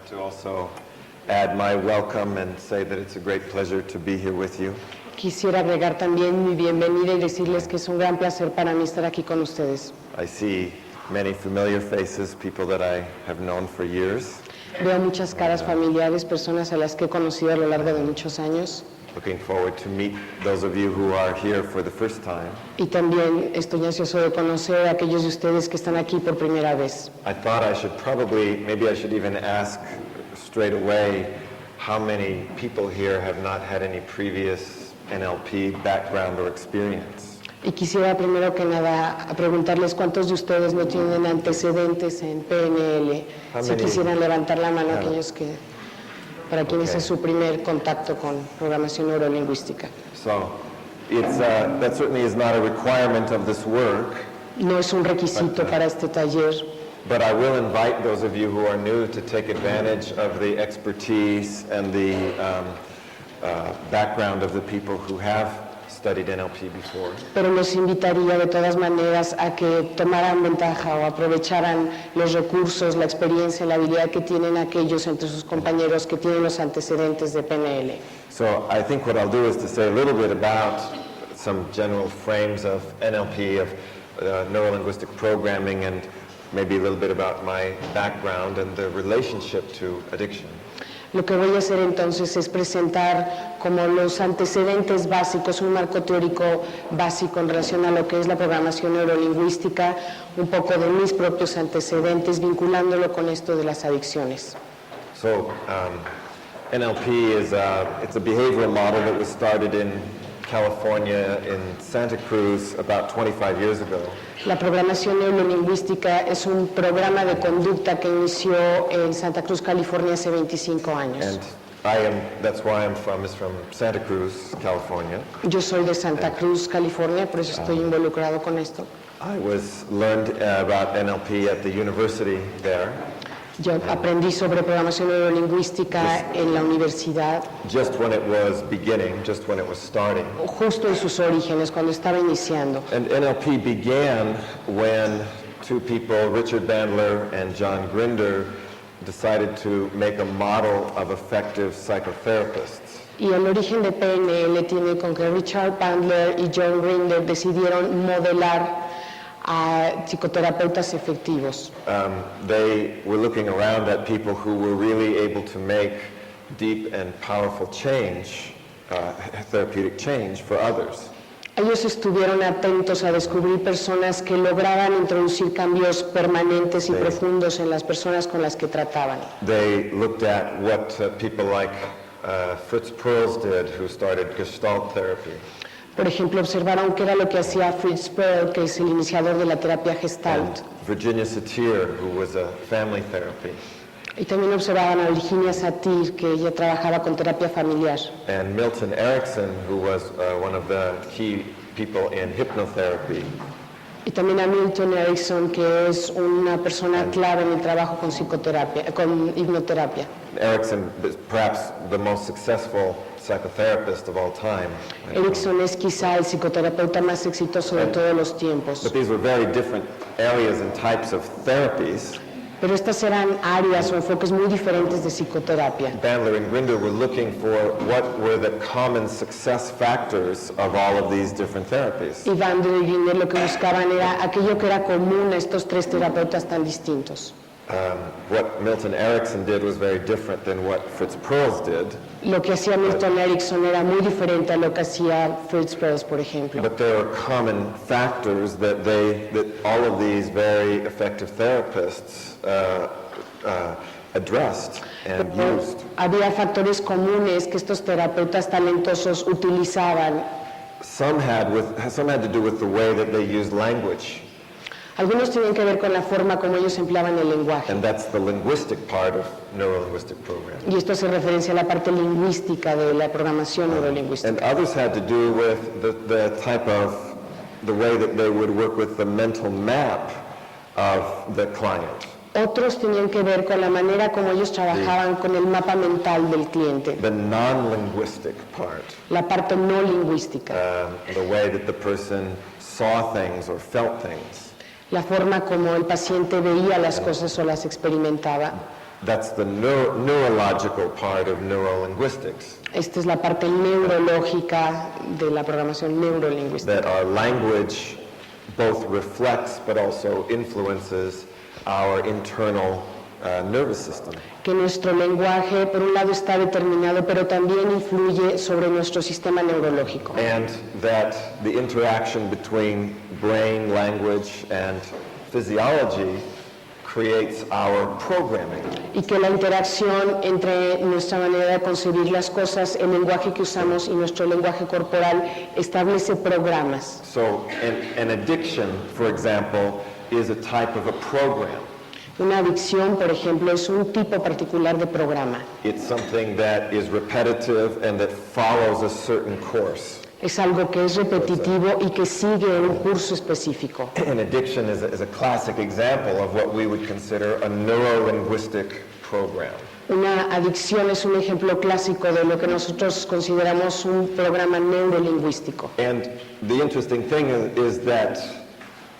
like to also add my welcome and say that it's a great pleasure to be here with you. Quisiera agregar también mi bienvenida y decirles que es un gran placer para mí estar aquí con ustedes. I see many familiar faces, people that I have known for years. Veo muchas caras familiares, personas a las que he conocido a lo largo de muchos años. Looking forward to meet those of you who are here for the first time. Y también estoy ansioso de conocer a aquellos de ustedes que están aquí por primera vez. I thought I should maybe I should even ask straight away how many people here have not had any previous NLP background or experience. Y quisiera primero que nada preguntarles cuántos de ustedes no tienen antecedentes en PNL. Si quisieran levantar la mano aquellos que, para quienes es su primer contacto con programación neurolingüística. So, that certainly is not a requirement of this work. No es un requisito para este taller. But I will invite those of you who are new to take advantage of the expertise and the background of the people who have studied NLP before. Pero los invitaría de todas maneras a que tomaran ventaja o aprovecharan los recursos, la experiencia, la habilidad que tienen aquellos entre sus compañeros que tienen los antecedentes de PNL. So I think what I'll do is to say a little bit about some general frames of NLP, of neuro-linguistic programming, and maybe a little bit about my background and the relationship to addiction. Lo que voy a hacer entonces es presentar como los antecedentes básicos, un marco teórico básico en relación a lo que es la programación neurolingüística, un poco de mis propios antecedentes, vinculándolo con esto de las adicciones. So, NLP is it's a behavioral model that was started in California, in Santa Cruz, about 25 years ago. La programación neurolingüística es un programa de conducta que inició en Santa Cruz, California, hace 25 años. And that's where I'm from, is from Santa Cruz, California. Yo soy de Santa Cruz, California, por eso estoy involucrado con esto. I learned about NLP at the university there. Yo aprendí sobre programación neurolingüística en la universidad. Just when it was beginning, just when it was starting. Justo en sus orígenes, cuando estaba iniciando. And NLP began when two people, Richard Bandler and John Grinder, decided to make a model of effective psychotherapists. Y el origen de PNL tiene con que Richard Bandler y John Grinder decidieron modelar a psicoterapeutas efectivos. They were looking around at people who were really able to make deep and powerful change, therapeutic change for others. Ellos estuvieron atentos a descubrir personas que lograban introducir cambios permanentes y profundos en las personas con las que trataban. They looked at what people like Fritz Perls did, who started Gestalt therapy. Por ejemplo, observaron qué era lo que hacía Fritz Perls, que es el iniciador de la terapia Gestalt. And Virginia Satir, who was a family therapy. Y también observaban a Virginia Satir, que ella trabajaba con terapia familiar. And Milton Erickson, who was one of the key people in hypnotherapy. Y también a Milton Erickson, que es una persona clave en el trabajo con psicoterapia, con hipnoterapia. Erickson is perhaps the most successful psychotherapist of all time. Erickson es quizá el psicoterapeuta más exitoso de todos los tiempos. But these were very different areas and types of therapies. Pero estas eran áreas o enfoques muy diferentes de psicoterapia. Bandler and Grinder were looking for what were the common success factors of all of these different therapies. Y Bandler y Grinder lo que buscaban era aquello que era común a estos tres terapeutas tan distintos. What Milton Erickson did was very different than what Fritz Perls did. Lo que hacía Milton Erickson era muy diferente a lo que hacía Fritz Perls, por ejemplo. But there are common factors that all of these very effective therapists addressed and used. Había factores comunes que estos terapeutas talentosos utilizaban. Some had to do with the way that they used language. Algunos tienen que ver con la forma como ellos empleaban el lenguaje. And that's the linguistic part of neuro-linguistic programming. Y esto hace referencia a la parte lingüística de la programación neurolingüística. And others had to do with the way that they would work with the mental map of the client. Otros tenían que ver con la manera como ellos trabajaban con el mapa mental del cliente. The non-linguistic part. La parte no lingüística. The way that the person saw things or felt things. La forma como el paciente veía las cosas o las experimentaba. That's the neurological part of neurolinguistics, Esta es la parte neurológica de la programación neurolingüística. that our language both reflects but also influences our internal nervous system. Que nuestro lenguaje, por un lado, está determinado, pero también influye sobre nuestro sistema neurológico. And that the interaction between brain, language, and physiology creates our programming. Y que la interacción entre nuestra manera de concebir las cosas, el lenguaje que usamos y nuestro lenguaje corporal establece programas. So an addiction, for example, is a type of a program. Una adicción, por ejemplo, es un tipo particular de programa. It's something that is repetitive and that follows a certain course. Es algo que es repetitivo y que sigue un curso específico. An addiction is a classic example of what we would consider a neurolinguistic program. Una adicción es un ejemplo clásico de lo que nosotros consideramos un programa neurolingüístico. And the interesting thing is that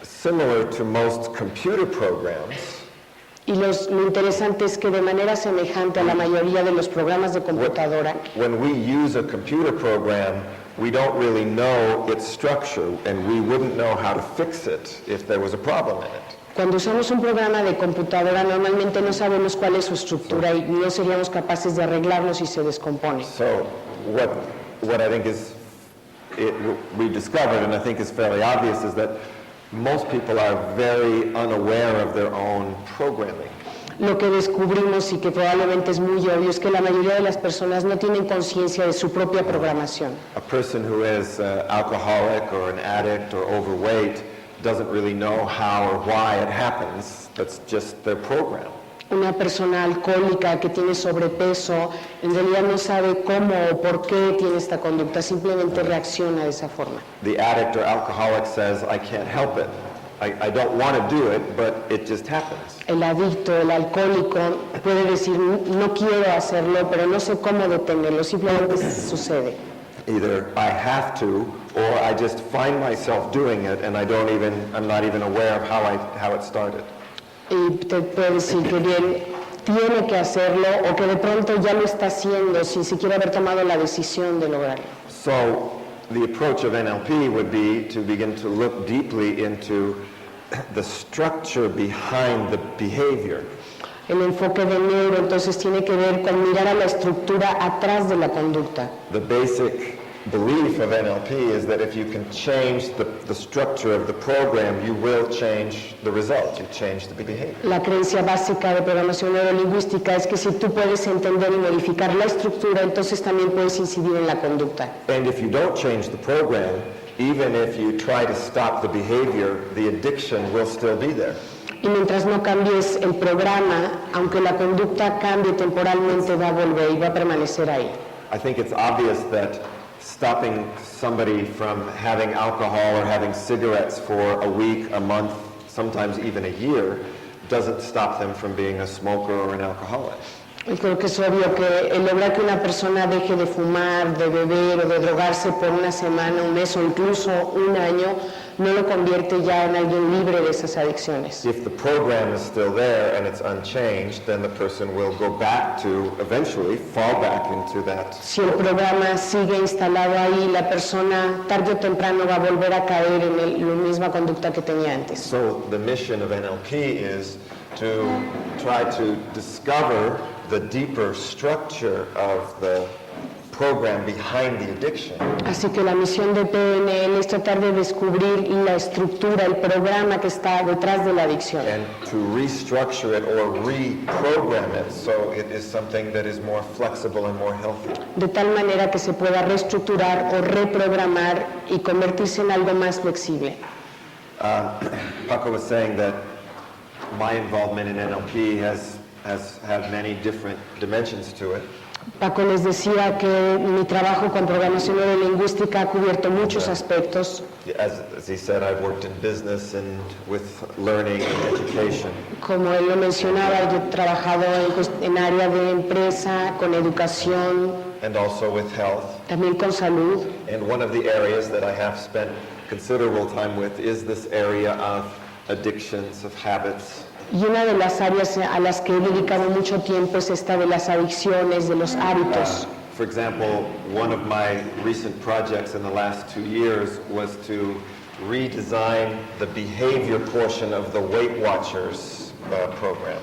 similar to most computer programs, Y lo interesante es que de manera semejante a la mayoría de los programas de computadora, when we use a computer program, we don't really know its structure and we wouldn't know how to fix it if there was a problem in it. cuando usamos un programa de computadora normalmente no sabemos cuál es su estructura y no seríamos capaces de arreglarlo si se descompone. So what I think we discovered, and I think is fairly obvious, is that most people are very unaware of their own programming. Lo que descubrimos y que probablemente es muy obvio es que la mayoría de las personas no tienen conciencia de su propia programación. A person who is alcoholic or an addict or overweight doesn't really know how or why it happens. That's just their program. Una persona alcohólica que tiene sobrepeso en realidad no sabe cómo o por qué tiene esta conducta, simplemente reacciona de esa forma. The addict or alcoholic says, I can't help it. I don't want to do it, but it just happens. El adicto, el alcohólico puede decir, no quiero hacerlo, pero no sé cómo detenerlo, simplemente sucede. Either I have to, or I just find myself doing it and I'm not even aware of how it started. Y te puede decir que bien tiene que hacerlo o que de pronto ya lo está haciendo sin siquiera haber tomado la decisión de lograrlo. So the approach of NLP would be to begin to look deeply into the structure behind the behavior. El enfoque de neuro entonces tiene que ver con mirar a la estructura atrás de la conducta. The basic belief of NLP is that if you can change the structure of the program, you will change the result, you change the behavior. La creencia básica de programación neurolingüística es que si tú puedes entender y modificar la estructura, entonces también puedes incidir en la conducta. And if you don't change the program, even if you try to stop the behavior, the addiction will still be there. Y mientras no cambies el programa, aunque la conducta cambie temporalmente, va a volver y va a permanecer ahí. I think it's obvious that stopping somebody from having alcohol or having cigarettes for a week, a month, sometimes even a year, doesn't stop them from being a smoker or an alcoholic. Y creo que es obvio que el lograr que una persona deje de fumar, de beber o de drogarse por una semana, un mes o incluso un año, no lo convierte ya en alguien libre de esas adicciones. If the program is still there and it's unchanged, then the person will go back to, eventually, fall back into that. Si el programa sigue instalado ahí, la persona tarde o temprano va a volver a caer en la misma conducta que tenía antes. So the mission of NLP is to try to discover the deeper structure of the program behind the addiction. Así que la misión de PNL es tratar de descubrir la estructura, el programa que está detrás de la adicción. And to restructure it or reprogram it so it is something that is more flexible and more healthy. De tal manera que se pueda reestructurar o reprogramar y convertirse en algo más flexible. Paco was saying that my involvement in NLP has had many different dimensions to it. Paco les decía que mi trabajo con programación neurolingüística ha cubierto muchos aspectos. As he said, I've worked in business and with learning and education. Como él lo mencionaba, yo he trabajado en área de empresa, con educación, And also with health. también con salud. And one of the areas that I have spent considerable time with is this area of addictions, of habits. Y una de las áreas a las que he dedicado mucho tiempo es esta de las adicciones, de los hábitos. For example, one of my recent projects in the last 2 years was to redesign the behavior portion of the Weight Watchers program.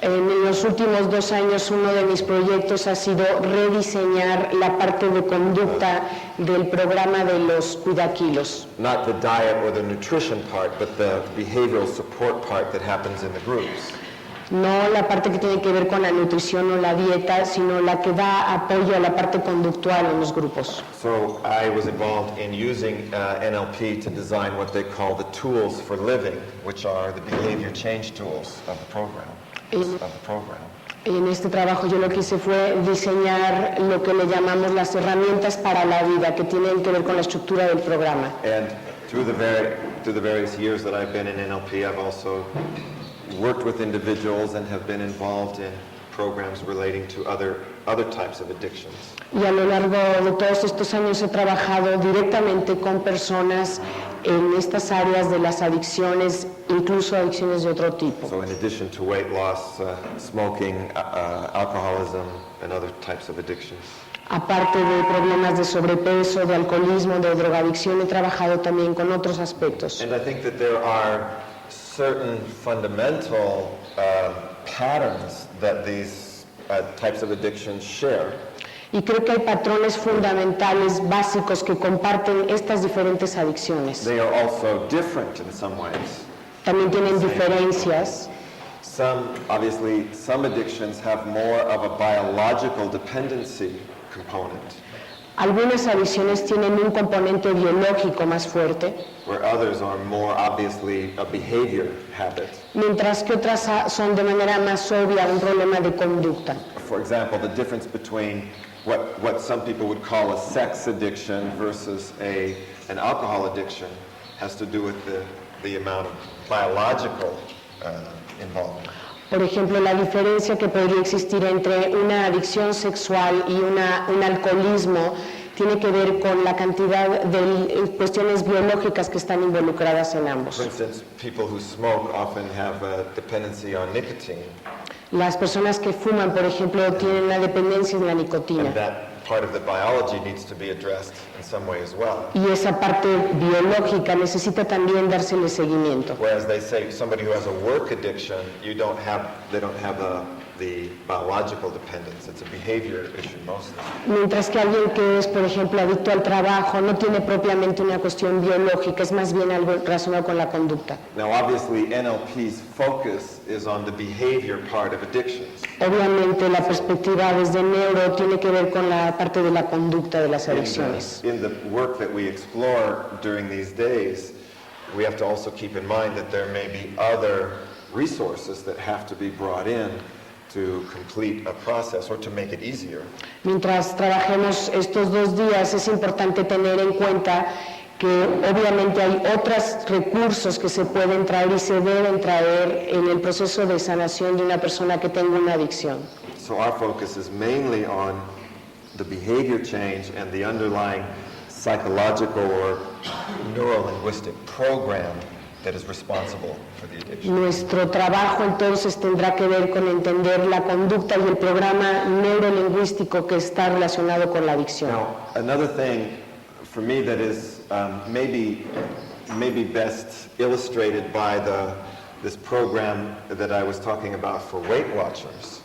En los últimos 2 años, uno de mis proyectos ha sido rediseñar la parte de conducta del programa de los cuidakilos. Not the diet or the nutrition part, but the behavioral support part that happens in the groups. No la parte que tiene que ver con la nutrición o la dieta, sino la que da apoyo a la parte conductual en los grupos. So I was involved in using NLP to design what they call the tools for living, which are the behavior change tools of the program. En este trabajo yo lo que hice fue diseñar lo que le llamamos las herramientas para la vida, que tienen que ver con la estructura del programa. And through the various years that I've been in NLP, I've also worked with individuals and have been involved in programs relating to other types of addictions. Y a lo largo de todos estos años he trabajado directamente con personas en estas áreas de las adicciones, incluso adicciones de otro tipo. So in addition to weight loss, smoking, alcoholism, and other types of addictions. Aparte de problemas de sobrepeso, de alcoholismo, de drogadicción, he trabajado también con otros aspectos. And I think that there are certain fundamental patterns that these types of addictions share. Y creo que hay patrones fundamentales, básicos, que comparten estas diferentes adicciones. They are also different in some ways. También tienen diferencias. Obviously, some addictions have more of a biological dependency component, Algunas adicciones tienen un componente biológico más fuerte, where others are more obviously a behavior habit. mientras que otras son de manera más obvia un problema de conducta. For example, the difference between what some people would call a sex addiction versus an alcohol addiction has to do with the amount of biological involvement. Por ejemplo, la diferencia que podría existir entre una adicción sexual y un alcoholismo tiene que ver con la cantidad de cuestiones biológicas que están involucradas en ambos. For instance, people who smoke often have a dependency on nicotine. Las personas que fuman, por ejemplo, tienen una dependencia en la nicotina. And that part of the biology needs to be addressed in some way as well. Y esa parte biológica necesita también dársele seguimiento. Whereas they say somebody who has a work addiction, they don't have the biological dependence. It's a behavior issue mostly. Mientras que alguien que es, por ejemplo, adicto al trabajo no tiene propiamente una cuestión biológica, es más bien algo relacionado con la conducta. Now, obviously, NLP's focus is on the behavior part of addictions. Obviamente, la perspectiva desde neuro tiene que ver con la parte de la conducta de las adicciones. In the work that we explore during these days, we have to also keep in mind that there may be other resources that have to be brought in to complete a process or to make it easier. Mientras trabajemos estos 2 días, es importante tener en cuenta que obviamente hay otros recursos que se pueden traer y se deben traer en el proceso de sanación de una persona que tenga una adicción. So our focus is mainly on the behavior change and the underlying psychological or neurolinguistic program that is responsible for the addiction. Nuestro trabajo entonces tendrá que ver con entender la conducta y el programa neurolingüístico que está relacionado con la adicción. Now, another thing for me that is maybe best illustrated by this program that I was talking about for Weight Watchers.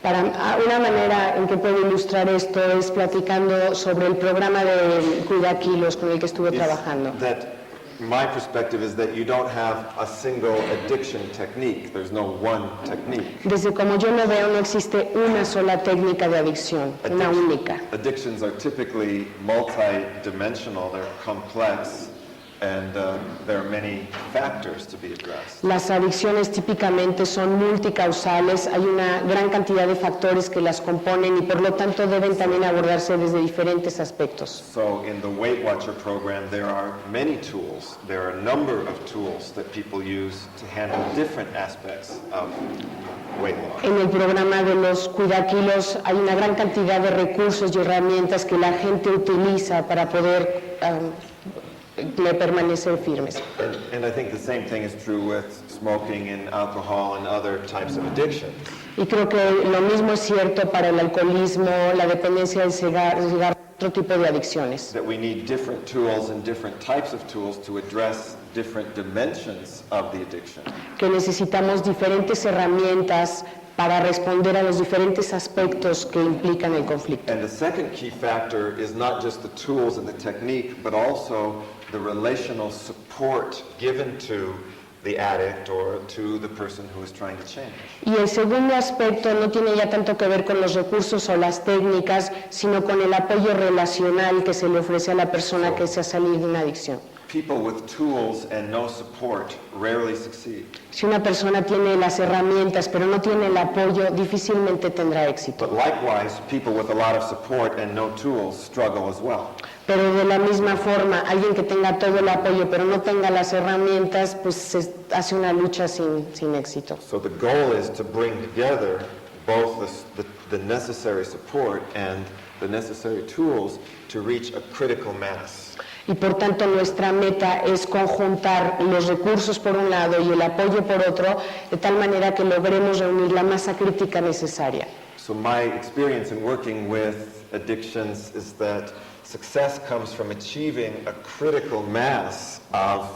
Para una manera en que puedo ilustrar esto es platicando sobre el programa de Cuidakilos con el que estuve trabajando. That my perspective is that you don't have a single addiction technique. There's no one technique. Desde como yo lo veo, no existe una sola técnica de adicción, una única. Addictions are typically multi-dimensional, they're complex, and there are many factors to be addressed. Las adicciones típicamente son multicausales, hay una gran cantidad de factores que las componen y por lo tanto deben también abordarse desde diferentes aspectos. So in the Weight Watcher program, there are many tools. There are a number of tools that people use to handle different aspects of weight loss. En el programa de los Cuidakilos hay una gran cantidad de recursos y herramientas que la gente utiliza para poder permanecer firmes. And I think the same thing is true with smoking and alcohol and other types of addictions. Y creo que lo mismo es cierto para el alcoholismo, la dependencia del cigarro, otro tipo de adicciones. That we need different tools and different types of tools to address different dimensions of the addiction. Que necesitamos diferentes herramientas para responder a los diferentes aspectos que implican el conflicto. And the second key factor is not just the tools and the technique, but also the relational support given to the addict or to the person who is trying to change. Y el segundo aspecto no tiene ya tanto que ver con los recursos o las técnicas, sino con el apoyo relacional que se le ofrece a la persona que se ha salido de una adicción. People with tools and no support rarely succeed. Si una persona tiene las herramientas pero no tiene el apoyo, difícilmente tendrá éxito. But likewise, people with a lot of support and no tools struggle as well. Pero de la misma forma, alguien que tenga todo el apoyo pero no tenga las herramientas, pues se hace una lucha sin éxito. So the goal is to bring together both the necessary support and the necessary tools to reach a critical mass. Y por tanto nuestra meta es conjuntar los recursos por un lado y el apoyo por otro, de tal manera que logremos reunir la masa crítica necesaria. So my experience in working with addictions is that success comes from achieving a critical mass of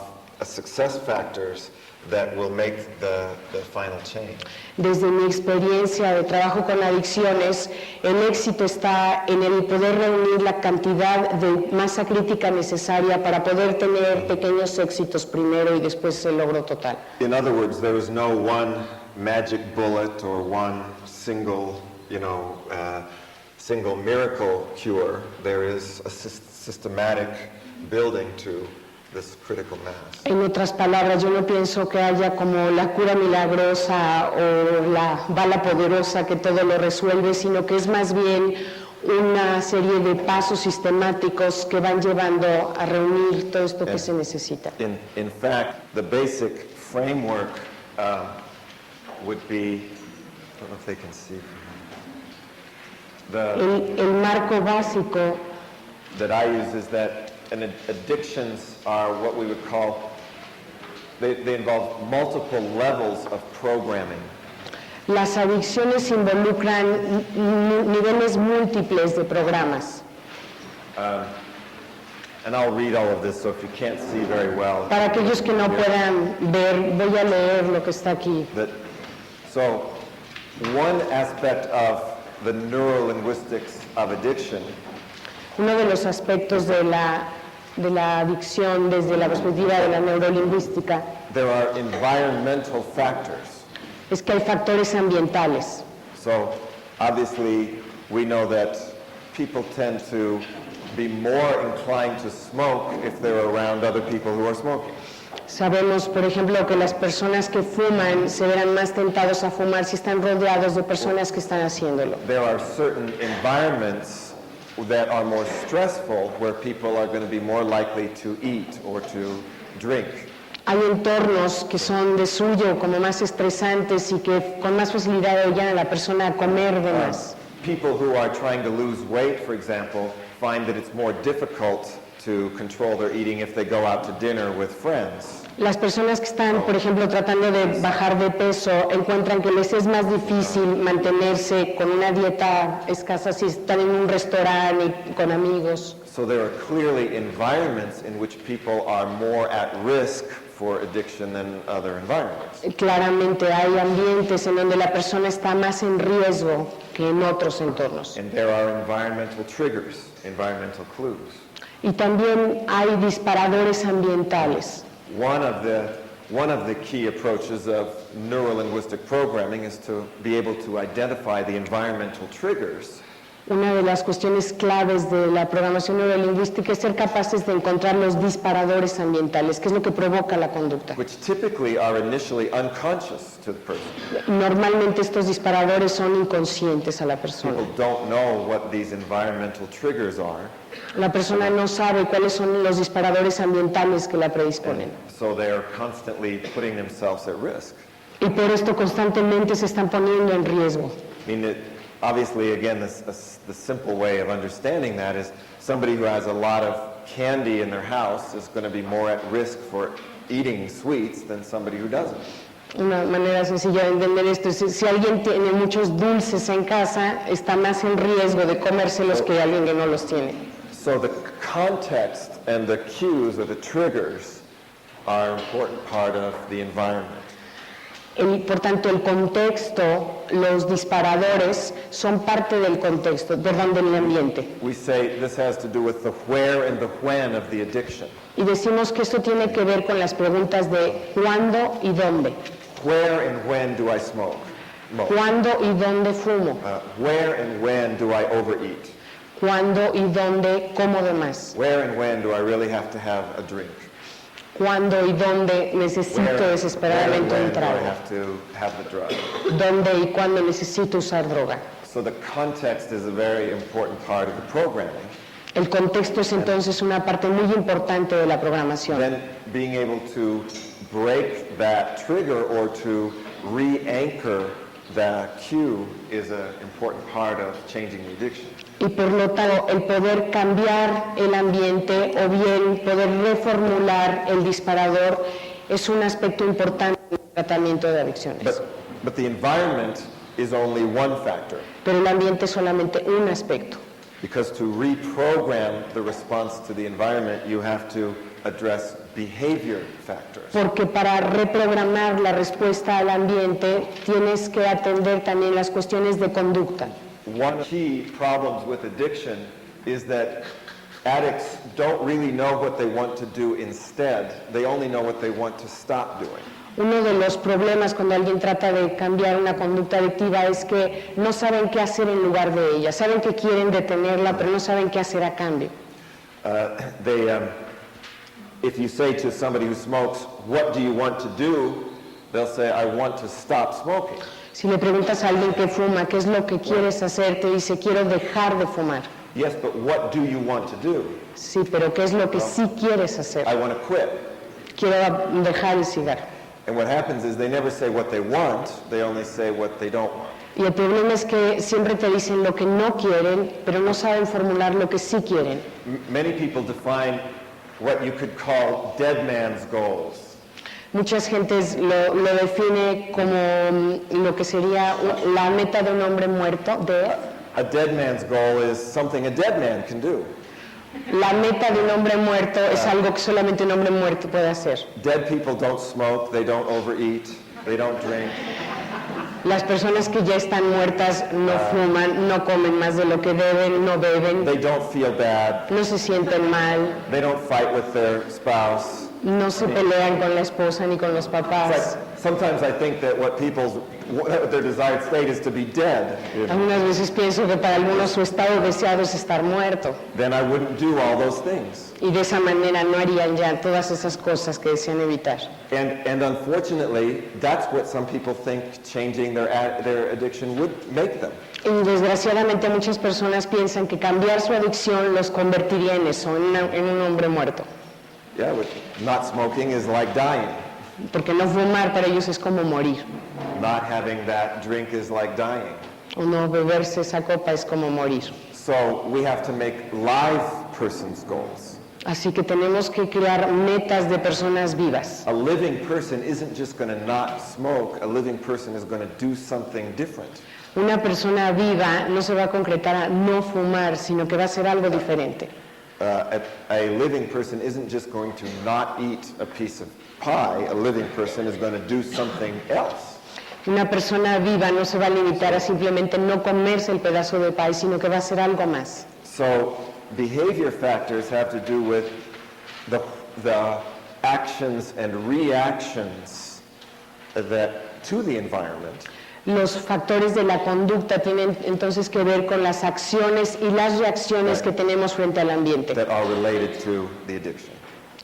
success factors that will make the final change. Desde mi experiencia de trabajo con adicciones, el éxito está en el poder reunir la cantidad de masa crítica necesaria para poder tener pequeños éxitos primero y después el logro total. In other words, there is no one magic bullet or one single, single miracle cure. There is a systematic building to this critical mass. En otras palabras, yo no pienso que haya como la cura milagrosa o la bala poderosa que todo lo resuelve, sino que es más bien una serie de pasos sistemáticos que van llevando a reunir todo esto que se necesita. In fact, the basic framework would be, I don't know if they can see from here. El marco básico That I use is that addictions are what we would call, they involve multiple levels of programming. Las adicciones involucran niveles múltiples de programas. And I'll read all of this, so if you can't see very well. Para aquellos que no puedan ver, voy a leer lo que está aquí. So, one aspect of the neurolinguistics of addiction Uno de los aspectos de la adicción desde la perspectiva de la neurolingüística there are environmental factors. es que hay factores ambientales. So, obviously, we know that people tend to be more inclined to smoke if they're around other people who are smoking. Sabemos, por ejemplo, que las personas que fuman se verán más tentados a fumar si están rodeados de personas que están haciéndolo. There are certain environments that are more stressful where people are going to be more likely to eat or to drink. Hay entornos que son de suyo como más estresantes y que con más facilidad obligan a la persona a comer de más. People who are trying to lose weight, for example, find that it's more difficult to control their eating if they go out to dinner with friends. Las personas que están, por ejemplo, tratando de bajar de peso encuentran que les es más difícil mantenerse con una dieta escasa si están en un restaurante y con amigos. So there are clearly environments in which people are more at risk for addiction than other environments. Claramente hay ambientes en donde la persona está más en riesgo que en otros entornos. And there are environmental triggers, environmental clues. Y también hay disparadores ambientales. One of the key approaches of neurolinguistic programming is to be able to identify the environmental triggers. Una de las cuestiones claves de la programación neurolingüística es ser capaces de encontrar los disparadores ambientales, que es lo que provoca la conducta. Which typically are initially unconscious to the person. Normalmente estos disparadores son inconscientes a la persona. People don't know what these environmental triggers are. La persona no sabe cuáles son los disparadores ambientales que la predisponen. So they are constantly putting themselves at risk. Y por esto constantemente se están poniendo en riesgo. I mean, obviously, again, the simple way of understanding that is somebody who has a lot of candy in their house is going to be more at risk for eating sweets than somebody who doesn't. Una manera sencilla de entender esto es si alguien tiene muchos dulces en casa, está más en riesgo de comérselos que alguien que no los tiene. So the context and the cues or the triggers are an important part of the environment. Por tanto, el contexto, los disparadores son parte del contexto, del ambiente. We say this has to do with the where and the when of the addiction. Y decimos que esto tiene que ver con las preguntas de cuándo y dónde. Where and when do I smoke? ¿Cuándo y dónde fumo? Where and when do I overeat? ¿Cuándo y dónde como de más? Where and when do I really have to have a drink? ¿Cuándo y dónde necesito desesperadamente un where and when do I trago? have to have the drug? ¿Dónde y cuándo necesito usar droga? So the context is a very important part of the programming. El contexto es entonces una parte muy importante de la programación. Then being able to break that trigger or to re-anchor the cue is an important part of changing the addiction. Y por lo tanto, el poder cambiar el ambiente o bien poder reformular el disparador es un aspecto importante del tratamiento de adicciones. But the environment is only one factor. Pero el ambiente es solamente un aspecto. Because to reprogram the response to the environment, you have to address behavior factors. Porque para reprogramar la respuesta al ambiente tienes que atender también las cuestiones de conducta. One key problems with addiction is that addicts don't really know what they want to do instead. They only know what they want to stop doing. Uno de los problemas cuando alguien trata de cambiar una conducta adictiva es que no saben qué hacer en lugar de ella. Saben que quieren detenerla, pero no saben qué hacer a cambio. If you say to somebody who smokes, what do you want to do? They'll say, I want to stop smoking. Si le preguntas a alguien que fuma, ¿qué es lo que quieres hacer? Te dice, quiero dejar de fumar. Yes, but what do you want to do? Sí, pero ¿qué es lo que sí quieres hacer? I want to quit. Quiero dejar el cigarro. And what happens is they never say what they want, they only say what they don't want. Y el problema es que siempre te dicen lo que no quieren, pero no saben formular lo que sí quieren. Many people define what you could call dead man's goals. Muchas gentes lo define como lo que sería la meta de un hombre muerto, A dead man's goal is something a dead man can do. La meta de un hombre muerto es algo que solamente un hombre muerto puede hacer. Dead people don't smoke, they don't overeat, they don't drink. Las personas que ya están muertas no fuman, no comen más de lo que deben, no beben, They don't feel bad, no se sienten mal, they don't fight with their spouse. no se pelean con la esposa ni con los It's papás. like, sometimes I think that what their desired state is to be dead. Algunas veces pienso que para algunos su estado deseado es estar muerto Then I wouldn't do all those things. y de esa manera no harían ya todas esas cosas que desean evitar. And unfortunately, that's what some people think changing their addiction would make them. Y desgraciadamente muchas personas piensan que cambiar su adicción los convertiría en eso, en un hombre muerto. Yeah, not smoking is like dying. Porque no fumar para ellos es como morir. Not having that drink is like dying. O no beberse esa copa es como morir. So we have to make live person's goals. Así que tenemos que crear metas de personas vivas. A living person isn't just going to not smoke. A living person is going to do something different. Una persona viva no se va a concretar a no fumar, sino que va a hacer algo diferente. A living person isn't just going to not eat a piece of pie. A living person is going to do something else. Una persona viva no se va a limitar a simplemente no comerse el pedazo de pie, sino que va a hacer algo más. So behavior factors have to do with the actions and reactions to the environment. Los factores de la conducta tienen entonces que ver con las acciones y las reacciones que tenemos frente al ambiente, That are related to the addiction.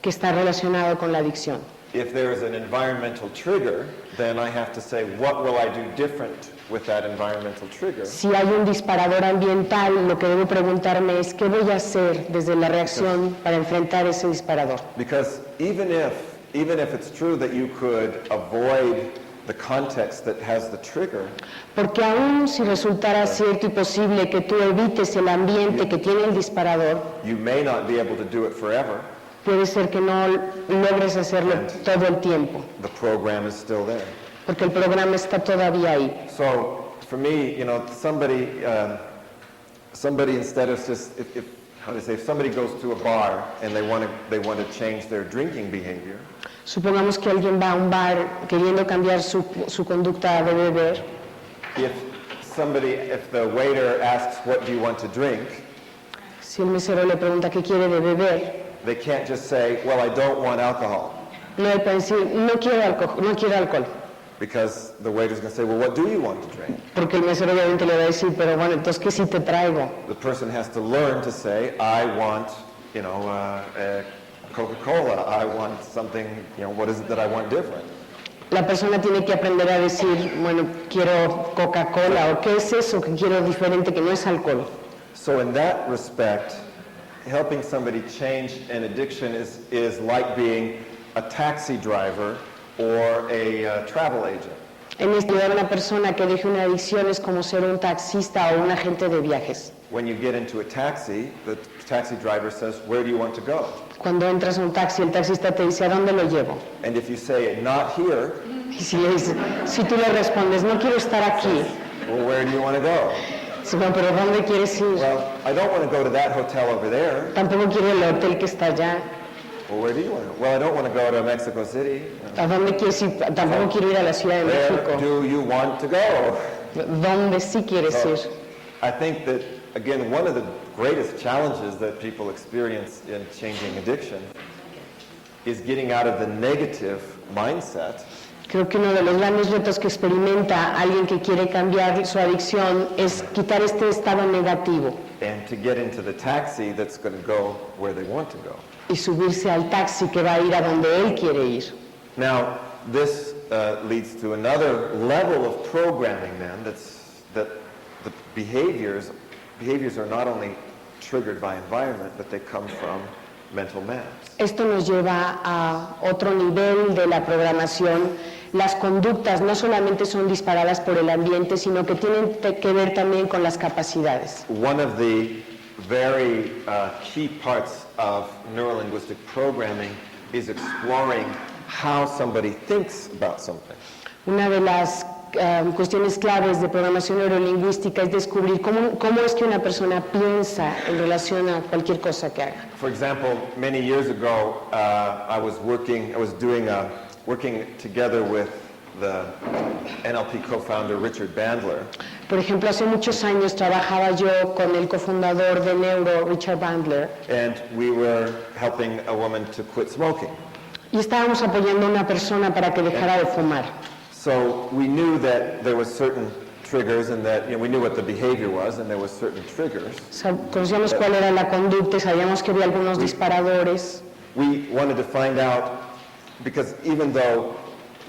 que está relacionado con la adicción. If there is an environmental trigger, then I have to say, what will I do different with that environmental trigger? Si hay un disparador ambiental, lo que debo preguntarme es qué voy a hacer desde la reacción para enfrentar ese disparador. Because even if it's true that you could avoid the context that has the trigger, Porque aún si resultara cierto y posible que tú evites el ambiente que tiene el disparador, you may not be able to do it forever. puede ser que no logres hacerlo todo el tiempo, The program is still there. porque el programa está todavía ahí. So for me, somebody instead of just, if somebody goes to a bar and they want to change their drinking behavior, Supongamos que alguien va a un bar queriendo cambiar su conducta de beber. if the waiter asks, what do you want to drink, Si el mesero le pregunta qué quiere de beber, they can't just say, well, I don't want alcohol, no hay para decir, no quiero alcohol. because the waiter's going to say, well, what do you want to drink? Porque el mesero obviamente le va a decir, pero bueno, entonces ¿qué sí te traigo? The person has to learn to say, I want, Coca-Cola, I want something, what is it that I want different? La persona tiene que aprender a decir, bueno, quiero Coca-Cola, o qué es eso que quiero diferente que no es alcohol. So in that respect, helping somebody change an addiction is like being a taxi driver or a travel agent. En este ayudar a una persona que deje una adicción es como ser un taxista o un agente de viajes. When you get into a taxi, the taxi driver says, where do you want to go? Cuando entras a un taxi, el taxista te dice, ¿a dónde lo llevo? And if you say, not here, Y si tú le respondes, no quiero estar aquí, well, where do you want to go? dice, bueno, pero ¿dónde quieres ir? Well, I don't want to go to that hotel over there. Tampoco quiero el hotel que está allá. Well, where do you want to go? Well, I don't want to go to Mexico City. ¿A dónde quieres ir? Tampoco quiero ir a la Ciudad de Where México. do you want to go? ¿Dónde sí quieres ir? I think that, again, one of the greatest challenges that people experience in changing addiction is getting out of the negative mindset Creo que uno de los grandes retos que experimenta alguien que quiere cambiar su adicción es quitar este estado negativo and to get into the taxi that's going to go where they want to go. y subirse al taxi que va a ir a donde él quiere ir. Now, this leads to another level of programming then, that the behaviors are not only triggered by environment, but they come from mental maps. Esto nos lleva a otro nivel de la programación. Las conductas no solamente son disparadas por el ambiente, sino que tienen que ver también con las capacidades. One of the very key parts of neurolinguistic programming is exploring how somebody thinks about something. Una de las cuestiones claves de programación neurolingüística es descubrir cómo es que una persona piensa en relación a cualquier cosa que haga. For example, many years ago, I was working together with the NLP co-founder Richard Bandler, Por ejemplo, hace muchos años trabajaba yo con el cofundador de Neuro, Richard Bandler, and we were helping a woman to quit smoking. y estábamos apoyando a una persona para que dejara de fumar. So we knew that there were certain triggers and that we knew what the behavior was and there were certain triggers. Conocíamos cuál era la conducta y sabíamos que había algunos disparadores. We wanted to find out, because even though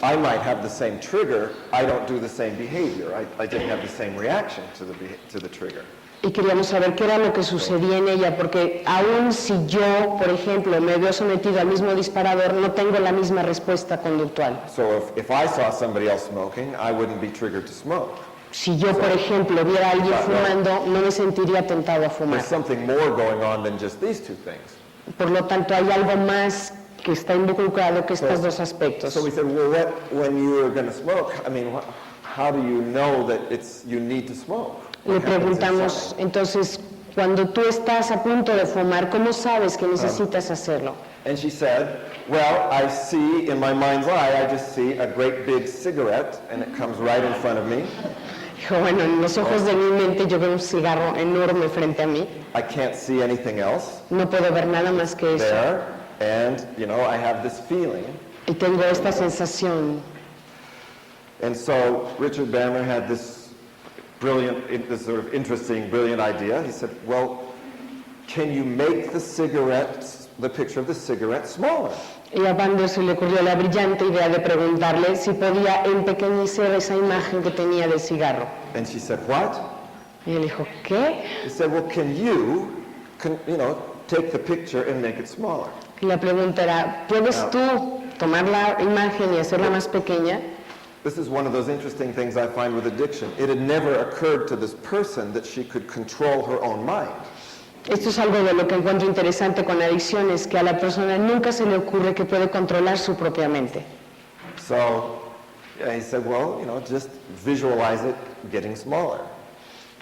I might have the same trigger, I don't do the same behavior. I didn't have the same reaction to the trigger. Y queríamos saber qué era lo que sucedía en ella, porque aún si yo, por ejemplo, me veo sometido al mismo disparador, no tengo la misma respuesta conductual. So if I saw somebody else smoking, I wouldn't be triggered to smoke. Si yo, por ejemplo, viera a alguien fumando, no me sentiría tentado a fumar. There's something more going on than just these two things. Por lo tanto, hay algo más que está involucrado que estos dos aspectos. So we said, well, when you are going to smoke, how do you know that you need to smoke? Le preguntamos, entonces, cuando tú estás a punto de fumar, ¿cómo sabes que necesitas hacerlo? And she said, well, I see in my mind's eye, I just see a great big cigarette, and it comes right in front of me. Dijo, bueno, en los ojos de mi mente yo veo un cigarro enorme frente a mí. I can't see anything else No puedo ver nada más que eso. there, and, I have this feeling. Y tengo esta sensación. And so Richard Bandler had this sort of interesting, brilliant idea. He said, well, can you make the picture of the cigarette smaller? Y a Bandler se le ocurrió la brillante idea de preguntarle si podía empequeñecer esa imagen que tenía del cigarro. And she said, what? Y él dijo, ¿qué? He said, well, can you take the picture and make it smaller? Y la pregunta era, ¿puedes tú tomar la imagen y hacerla más pequeña? This is one of those interesting things I find with addiction. It had never occurred to this person that she could control her own mind. Esto es algo de lo que encuentro interesante con adicciones, que a la persona nunca se le ocurre que puede controlar su propia mente. So he said, well, just visualize it getting smaller.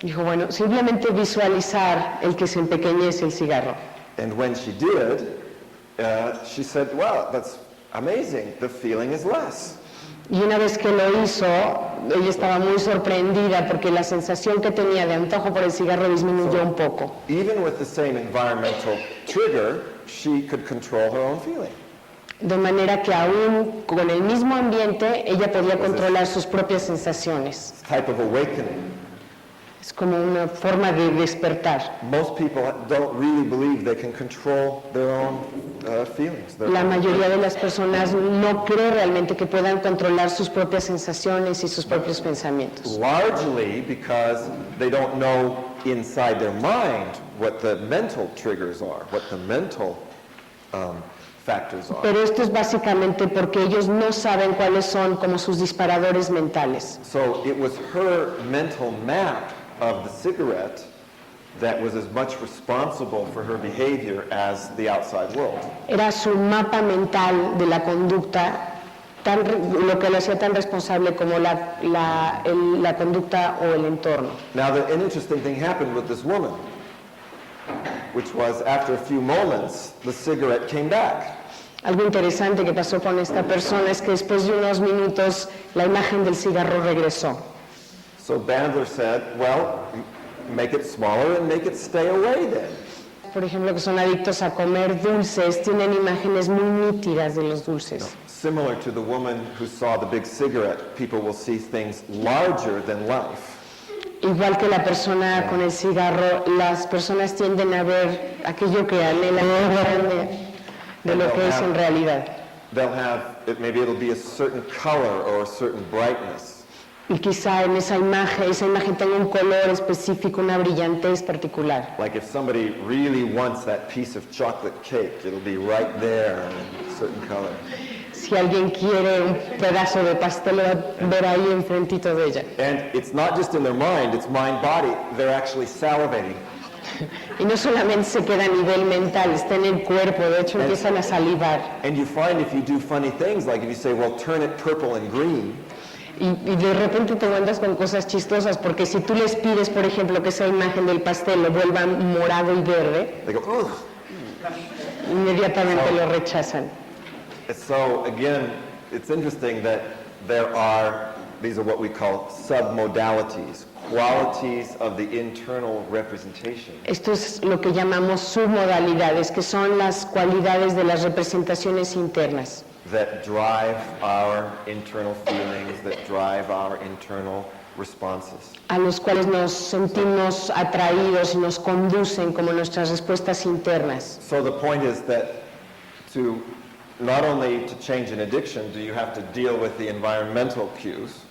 Dijo, bueno, simplemente visualizar el que se empequeñece el cigarro. And when she did, she said, wow, that's amazing. The feeling is less. Y una vez que lo hizo, ella estaba muy sorprendida porque la sensación que tenía de antojo por el cigarro disminuyó un poco. Even with the same environmental trigger, she could control her own feeling. De manera que aún con el mismo ambiente, ella podía controlar sus propias sensaciones. It's a type of awakening. Es como una forma de despertar. Most people don't really believe they can control their own feelings. La mayoría de las personas no cree realmente que puedan controlar sus propias sensaciones y sus propios pensamientos. Largely because they don't know inside their mind what the mental triggers are, what the mental factors are. Pero esto es básicamente porque ellos no saben cuáles son como sus disparadores mentales. So it was her mental map of the cigarette that was as much responsible for her behavior as the outside world. Era su mapa mental de la conducta, lo que lo hacía tan responsable como la conducta o el entorno. Now, an interesting thing happened with this woman, which was after a few moments, the cigarette came back. Algo interesante que pasó con esta persona es que después de unos minutos la imagen del cigarro regresó. So Bandler said, well, make it smaller and make it stay away then. Por ejemplo, que son adictos a comer dulces, tienen imágenes muy nítidas de los dulces. Similar to the woman who saw the big cigarette, people will see things larger than life. Igual que la persona con el cigarro, las personas tienden a ver aquello que anhelan más grande de lo que es en realidad. They'll have, maybe it'll be a certain color or a certain brightness. Y quizá en esa imagen tenga un color específico, una brillantez particular. Like if somebody really wants that piece of chocolate cake, it'll be right there in a certain color. Si alguien quiere un pedazo de pastel, lo va a ver ahí enfrentito de ella. And it's not just in their mind, it's mind-body. They're actually salivating. Y no solamente se queda a nivel mental, está en el cuerpo, de hecho empiezan a salivar. And you find if you do funny things, like if you say, well, turn it purple and green, Y de repente te encuentras con cosas chistosas, porque si tú les pides, por ejemplo, que esa imagen del pastel lo vuelva morado y verde, they go, ugh. inmediatamente lo rechazan. So again, it's interesting that these are what we call submodalities, qualities of the internal representation. Esto es lo que llamamos submodalidades, que son las cualidades de las representaciones internas. That drive our internal feelings, that drive our internal responses. A los cuales nos sentimos atraídos y nos conducen como nuestras respuestas internas. So the point is that not only to change an addiction, do you have to deal with the environmental cues.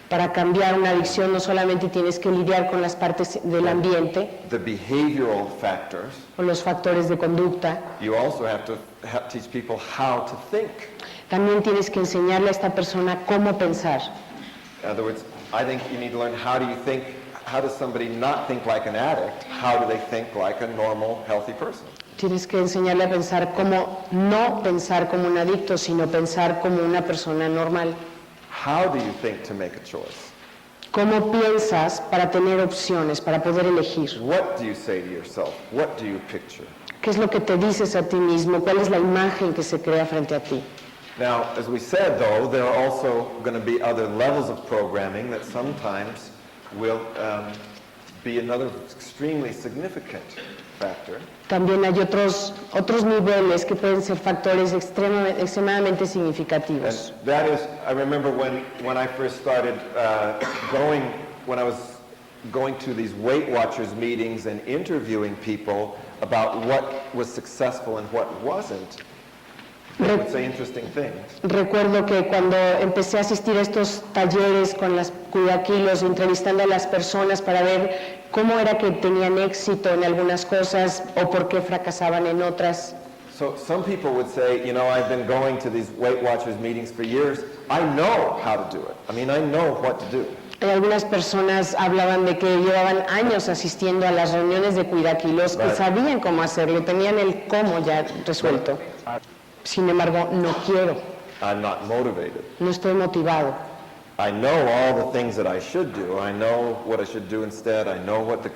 Para cambiar una adicción no solamente tienes que lidiar con las partes del ambiente, the behavioral factors, o los factores de conducta, you also have to teach people how to think. también tienes que enseñarle a esta persona cómo pensar. In other words, I think you need to learn how does somebody not think like an addict? How do they think like a normal, healthy person? Tienes que enseñarle a pensar cómo no pensar como un adicto, sino pensar como una persona normal. How do you think to make a choice? ¿Cómo piensas para tener opciones, para poder elegir? What do you say to yourself? What do you picture? ¿Qué es lo que te dices a ti mismo? ¿Cuál es la imagen que se crea frente a ti? Now, as we said, though, there are also going to be other levels of programming that sometimes will be another extremely significant factor. También hay otros niveles que pueden ser factores extremadamente significativos. And that is, I remember when I first started when I was going to these Weight Watchers meetings and interviewing people about what was successful and what wasn't. They would say interesting things. Recuerdo que cuando empecé a asistir a estos talleres con las cuidaquilos, entrevistando a las personas para ver cómo era que tenían éxito en algunas cosas o por qué fracasaban en otras. So some people would say, you know, I've been going to these Weight Watchers meetings for years. I know how to do it. I mean, I know what to do. Algunas personas hablaban de que llevaban años asistiendo a las reuniones de Cuidakilos, que Right. sabían cómo hacerlo, tenían el cómo ya resuelto. Sin embargo, no quiero, I'm not motivated. no estoy motivado. I know all the things that I should do. I know what I should do instead. I know what the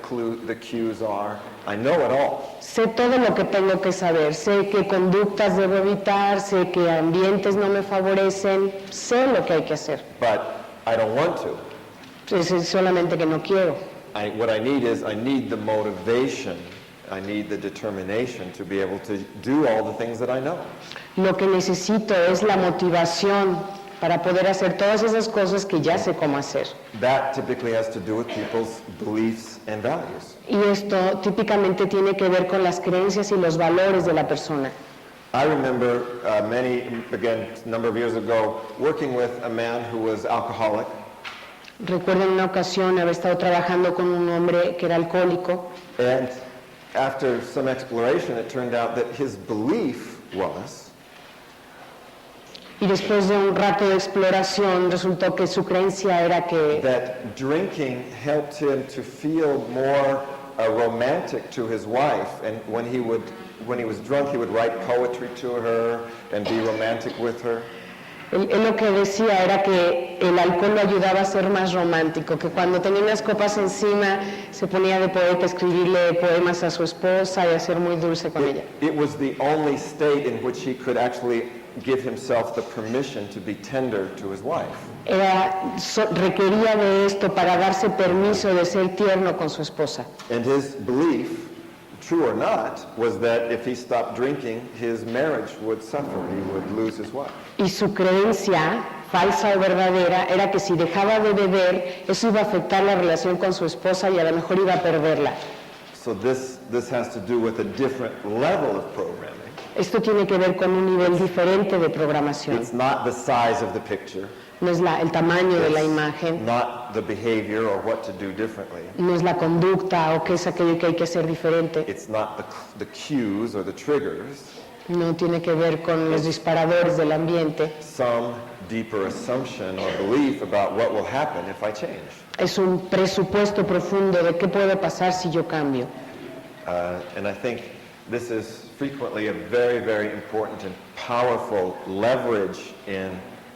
cues are. I know it all. Sé todo lo que tengo que saber, sé qué conductas debo evitar, sé qué ambientes no me favorecen, sé lo que hay que hacer. But I don't want to. Es solamente que no quiero. What I need is I need the motivation. I need the determination to be able to do all the things that I know. Lo que necesito es la motivación para poder hacer todas esas cosas que ya sé cómo hacer. That typically has to do with people's beliefs and values. Y esto típicamente tiene que ver con las creencias y los valores de la persona. I remember a number of years ago, working with a man who was alcoholic. Recuerdo en una ocasión haber estado trabajando con un hombre que era alcohólico And after some exploration, it turned out that his belief was y después de un rato de exploración resultó que su creencia era que that drinking helped him to feel more romantic to his wife. And when he was drunk, he would write poetry to her and be romantic with her. él lo que decía era que el alcohol lo ayudaba a ser más romántico, que cuando tenía unas copas encima se ponía de poeta a escribirle poemas a su esposa y a ser muy dulce con ella. It was the only state in which he could actually give himself the permission to be tender to his wife. Requería de esto para darse permiso de ser tierno con su esposa. And his belief, true or not, was that if he stopped drinking, his marriage would suffer. He would lose his wife. Y su creencia, falsa o verdadera, era que si dejaba de beber, eso iba a afectar la relación con su esposa y a lo mejor iba a perderla. So this has to do with a different level of programming. Esto tiene que ver con un nivel diferente de programación. It's not the size of the picture. No es el tamaño de la It's imagen, not the behavior or what to do differently. no es la conducta o qué es aquello que hay que hacer diferente. It's not the cues or the triggers. No tiene que ver con los disparadores del ambiente. Some deeper assumption or belief about what will happen if I change. Es un presupuesto profundo de qué puede pasar si yo cambio. And I think this is frequently a very, very important and powerful leverage in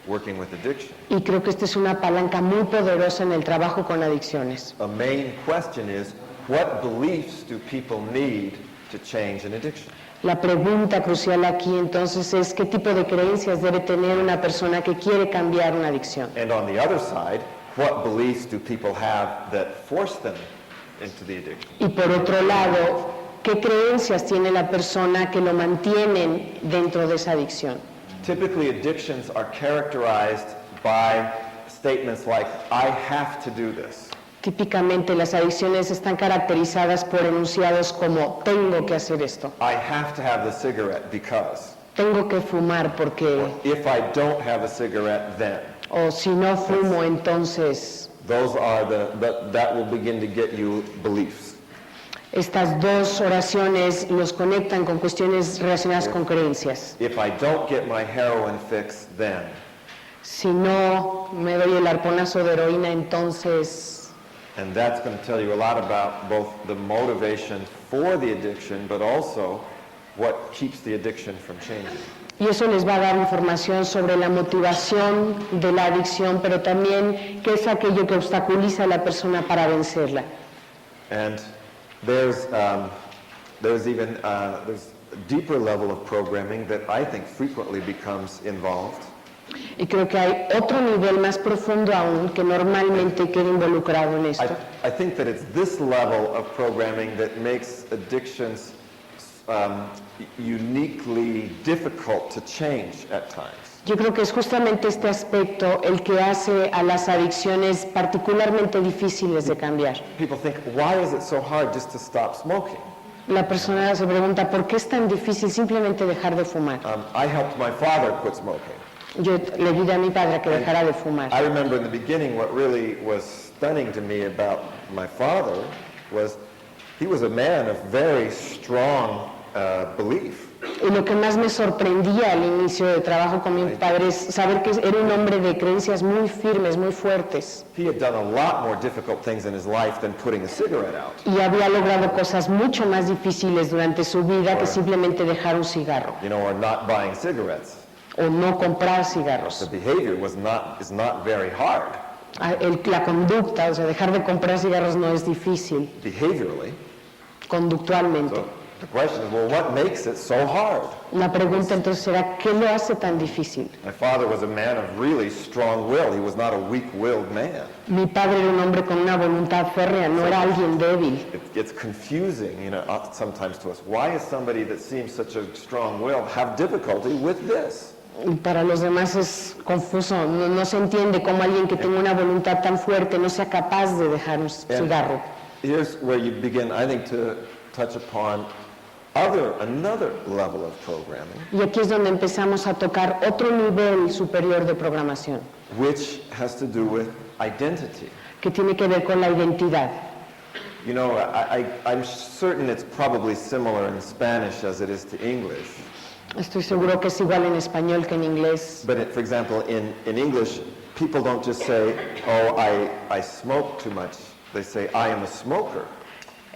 working with addiction. Y creo que esta es una palanca muy poderosa en el trabajo con adicciones. A main question is, what beliefs do people need to change an addiction? La pregunta crucial aquí entonces es qué tipo de creencias debe tener una persona que quiere cambiar una adicción. And on the other side, what beliefs do people have that force them into the addiction? Y por otro lado, ¿qué creencias tiene la persona que lo mantienen dentro de esa adicción? Typically, addictions are characterized by statements like, I have to do this. Típicamente las adicciones están caracterizadas por enunciados como tengo que hacer esto, I have to have the cigarette because. tengo que fumar porque, If I don't have a cigarette, then. o si no fumo entonces. Those are that will begin to get you beliefs. Estas dos oraciones los conectan con cuestiones relacionadas con creencias. If I don't get my heroin fix, then. Si no me doy el arponazo de heroína, entonces... And that's going to tell you a lot about both the motivation for the addiction, but also what keeps the addiction from changing. Y eso les va a dar información sobre la motivación de la adicción, pero también qué es aquello que obstaculiza a la persona para vencerla. And there's a deeper level of programming that I think frequently becomes involved. Y creo que hay otro nivel más profundo aún que normalmente queda involucrado en esto. I think that it's this level of programming that makes addictions uniquely difficult to change at times. Yo creo que es justamente este aspecto el que hace a las adicciones particularmente difíciles de cambiar. People think, why is it so hard just to stop smoking? La persona se pregunta, ¿por qué es tan difícil simplemente dejar de fumar? I helped my father quit smoking. Yo le ayudé a mi padre a que dejara de fumar. I remember in the beginning what really was stunning to me about my father was he was a man of very strong belief. Y lo que más me sorprendía al inicio de trabajo con mi padre es saber que era un hombre de creencias muy firmes, muy fuertes. He had done a lot more difficult things in his life than putting a cigarette out. Y había logrado cosas mucho más difíciles durante su vida que simplemente dejar un cigarro You know, or not buying cigarettes. o no comprar The cigarros. behavior is not very hard, La conducta, o sea, dejar de comprar cigarros no es difícil, behaviorally. conductualmente. So the question is, well, what makes it so hard? La pregunta entonces será, ¿qué lo hace tan difícil? My father was a man of really strong will. He was not a weak-willed man. Mi padre era un hombre con una voluntad férrea, no era alguien débil. It's confusing, you know, sometimes to us. Why is somebody that seems such a strong will have difficulty with this? Y para los demás es confuso, no se entiende cómo alguien que tenga una voluntad tan fuerte no sea capaz de dejar un cigarro. Here's where you begin, I think, to touch upon another level of programming, Y aquí es donde empezamos a tocar otro nivel superior de programación, which has to do with identity. que tiene que ver con la identidad. You know, I'm certain it's probably similar in Spanish as it is to English. Estoy seguro que es igual en español que en inglés. But for example, in English, people don't just say, oh, I smoke too much. They say, I am a smoker.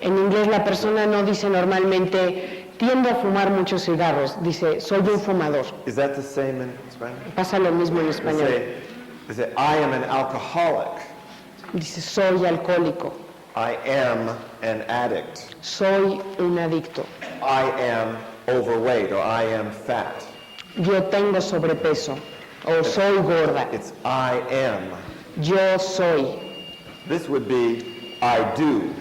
En inglés la persona no dice normalmente, tiendo a fumar muchos cigarros, dice, soy un fumador. Is that the same in Spanish? Pasa lo mismo en They español. say, I am an alcoholic. Dice, soy alcohólico, I am an addict. soy un adicto, I am overweight, or I am fat. yo tengo sobrepeso, o soy gorda, It's I am. yo soy. This would be I do,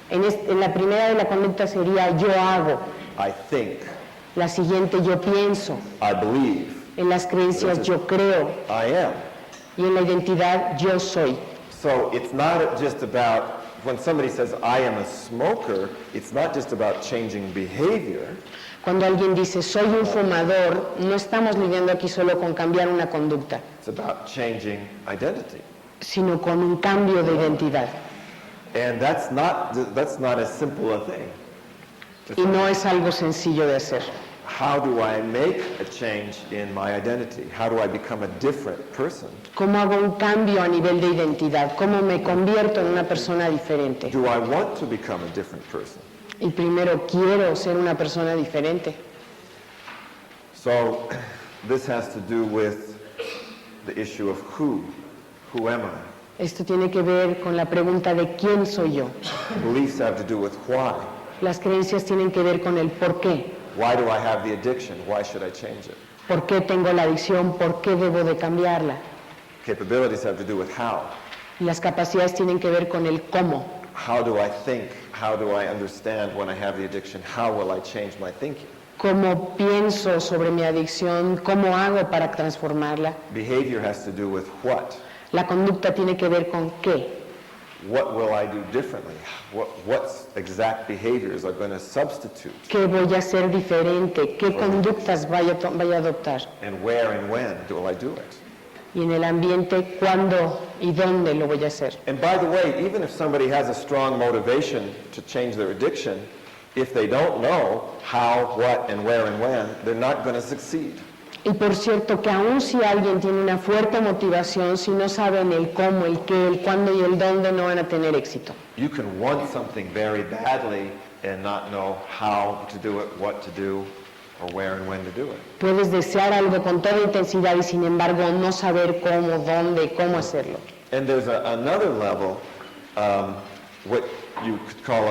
En la primera de la conducta sería yo hago, I think, la siguiente yo pienso, I believe, en las creencias yo creo I am. y en la identidad yo soy. So it's not just about, when somebody says I am a smoker, it's not just about changing behavior, Cuando alguien dice soy un fumador, no estamos lidiando aquí solo con cambiar una conducta, it's about changing identity. sino con un cambio de identidad. And that's not as simple a thing. Y no es algo sencillo de hacer. How do I make a change in my identity? How do I become a different person? ¿Cómo hago un cambio a nivel de identidad? ¿Cómo me convierto en una persona diferente? Do I want to become a different person? Y primero quiero ser una persona diferente. So this has to do with the issue of who am I? Esto tiene que ver con la pregunta de quién soy yo. Beliefs have to do with why. Las creencias tienen que ver con el por qué. Why do I have the addiction? Why should I change it? ¿Por qué tengo la adicción? ¿Por qué debo de cambiarla? Capabilities have to do with how. Y las capacidades tienen que ver con el cómo. How do I think? How do I understand when I have the addiction? How will I change my thinking? ¿Cómo pienso sobre mi adicción? ¿Cómo hago para transformarla? Behavior has to do with what. La conducta tiene que ver con qué. What will I do differently? What exact behaviors are going to substitute? ¿Qué voy a hacer diferente? ¿Qué conductas vaya a adoptar? And where and when will I do it? Y en el ambiente, ¿cuándo y dónde lo voy a hacer? And by the way, even if somebody has a strong motivation to change their addiction, if they don't know how, what, and where and when, they're not going to succeed. Y por cierto que aun si alguien tiene una fuerte motivación, si no saben el cómo, el qué, el cuándo y el dónde, no van a tener éxito. You can want something very badly and not know how to do it, what to do, or where and when to do it. Puedes desear algo con toda intensidad y sin embargo no saber cómo, dónde, cómo hacerlo. And there's another level, what you could call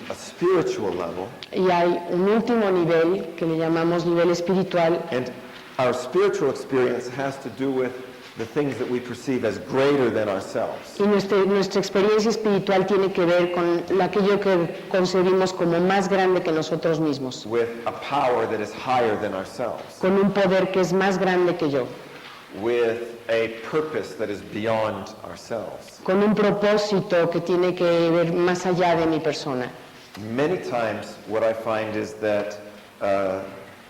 a spiritual level. Y hay un último nivel que le llamamos nivel espiritual. And our spiritual experience has to do with the things that we perceive as greater than ourselves. Y nuestra experiencia espiritual tiene que ver con aquello que concebimos como más grande que nosotros mismos, With a power that is higher than ourselves. con un poder que es más grande que yo, With a purpose that is beyond ourselves. con un propósito que tiene que ver más allá de mi persona. Many times what I find is that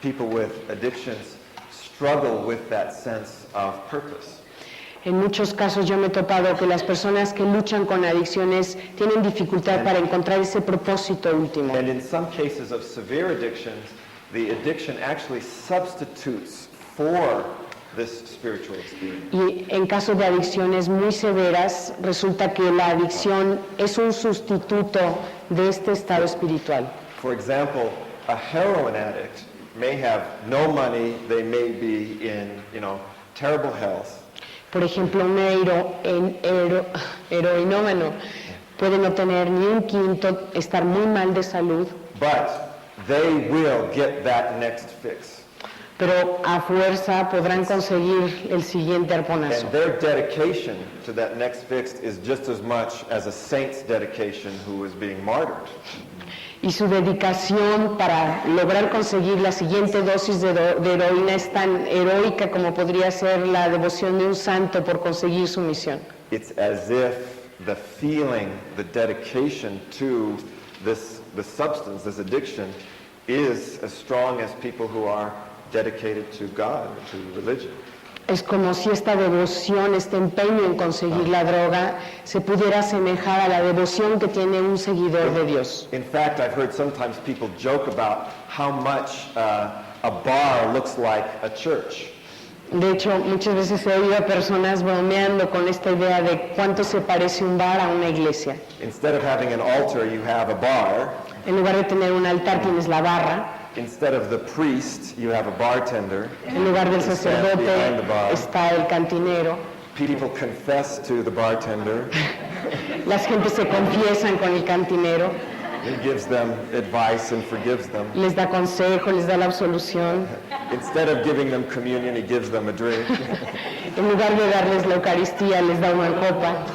people with addictions struggle with that sense of purpose. En muchos casos yo me he topado que las personas que luchan con adicciones tienen dificultad para encontrar ese propósito último. And in some cases of severe addictions, the addiction actually substitutes for this spiritual experience. Y en caso de adicciones muy severas, resulta que la adicción es un sustituto de este estado espiritual. For example, a heroin addict may have no money, they may be in, terrible health, Por ejemplo, un heroinómano puede no tener ni un quinto, estar muy mal de salud, but they will get that next fix. pero a fuerza podrán conseguir el siguiente arponazo. And their dedication to that next fix is just as much as a saint's dedication who is being martyred. Y su dedicación para lograr conseguir la siguiente dosis de heroína es tan heroica como podría ser la devoción de un santo por conseguir su misión. It's as if the feeling, the dedication to the substance, this addiction, is as strong as people who are dedicated to God, to religion. Es como si esta devoción, este empeño en conseguir la droga, se pudiera asemejar a la devoción que tiene un seguidor de Dios. In fact, I've heard sometimes people joke about how much a bar looks like a church. De hecho, muchas veces he oído a personas bromeando con esta idea de cuánto se parece un bar a una iglesia. Instead of having an altar, you have a bar. En lugar de tener un altar, tienes la barra. Instead of the priest, you have a bartender. En lugar del Stand sacerdote behind the bar. está el cantinero. People confess to the bartender. Las gentes se confiesan con el cantinero, He gives them advice and forgives them. les da consejo, les da la absolución. Instead of giving them communion, he gives them a drink. En lugar de darles la Eucaristía, les da una copa.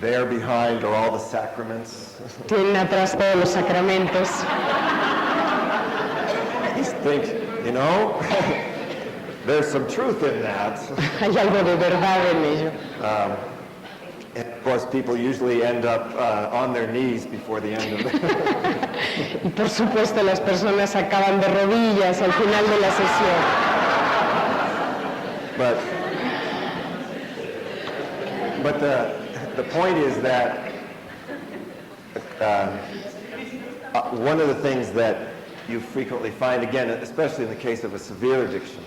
There behind are all the sacraments. Tienen atrás todos los sacramentos. Just think, there's some truth in that. Hay algo de verdad en ello. And of course, people usually end up on their knees before the end of the... Y por supuesto las personas acaban de rodillas al final de la sesión. But the point is that one of the things that you frequently find, again, especially in the case of a severe addiction,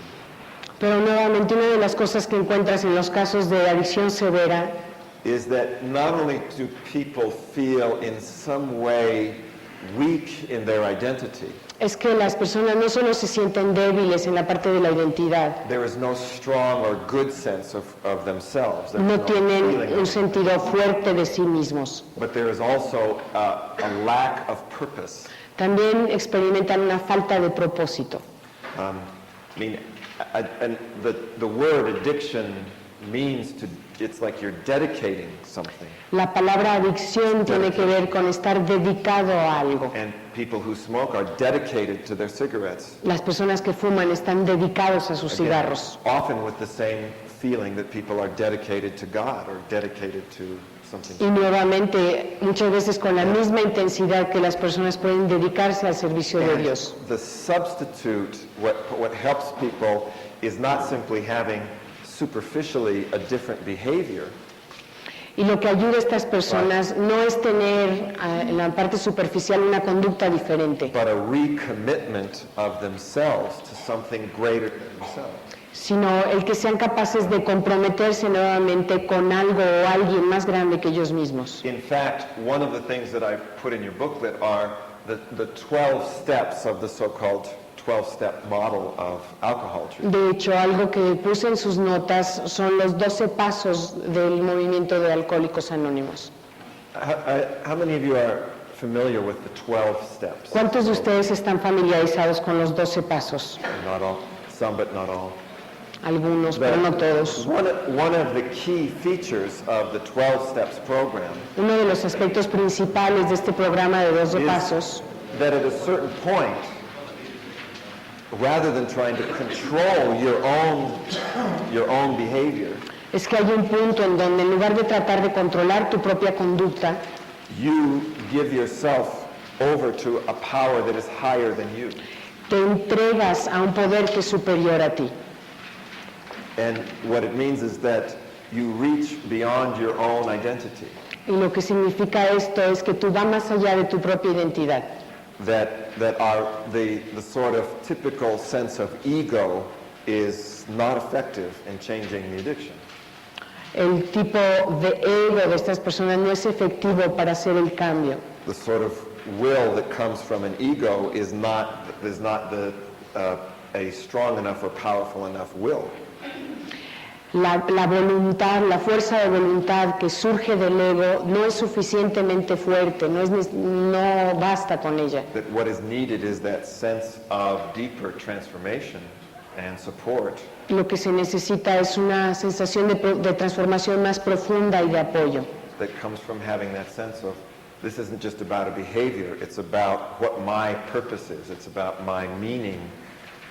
Pero nuevamente una de las cosas que encuentras en los casos de adicción severa is that not only do people feel in some way weak in their identity, es que las personas no solo se sienten débiles en la parte de la identidad, there is no strong or good sense of themselves. There's no no tienen feeling un of- sentido fuerte de sí mismos. But there is also a lack of purpose. También experimentan una falta de propósito. And the word addiction means it's like you're dedicating something. La palabra adicción tiene que ver con estar dedicado a algo. And people who smoke are dedicated to their cigarettes. Las personas que fuman están dedicados a sus Again, cigarros. often with the same feeling that people are dedicated to God or dedicated to something. Y nuevamente, muchas veces con la misma intensidad que las personas pueden dedicarse al servicio de Dios. The substitute, what helps people is not simply having superficially a different behavior, Y lo que ayuda a estas personas no es tener en la parte superficial una conducta diferente, but a recommitment of themselves to something greater than themselves. sino el que sean capaces de comprometerse nuevamente con algo o alguien más grande que ellos mismos. In fact, one of the things that I've put in your booklet are the 12 steps of the so-called 12-step model of alcohol treatment. De hecho, algo que puse en sus notas son los 12 pasos del movimiento de Alcohólicos Anónimos. How many of you are familiar with the 12 steps? ¿Cuántos de ustedes están familiarizados con los 12 pasos? Not all, some but not all. Algunos, pero no todos. One of the key features of the 12 steps program Uno de los aspectos principales de este programa de 12 pasos is that at a certain point, rather than trying to control your own behavior, es que hay un punto en donde en lugar de tratar de controlar tu propia conducta, you give yourself over to a power that is higher than you. te entregas a un poder que es superior a ti. And what it means is that you reach beyond your own identity. Y lo que significa esto es que tú vas más allá de tu propia identidad. that are the sort of typical sense of ego is not effective in changing the addiction. El tipo de ego de estas personas no es efectivo para hacer el cambio. The sort of will that comes from an ego is not a strong enough or powerful enough will. La voluntad, la fuerza de voluntad que surge del ego no es suficientemente fuerte, no basta con ella. That what is needed is that sense of deeper transformation and support. Lo que se necesita es una sensación de transformación más profunda y de apoyo. That comes from having that sense of this isn't just about a behavior, it's about what my purpose is, it's about my meaning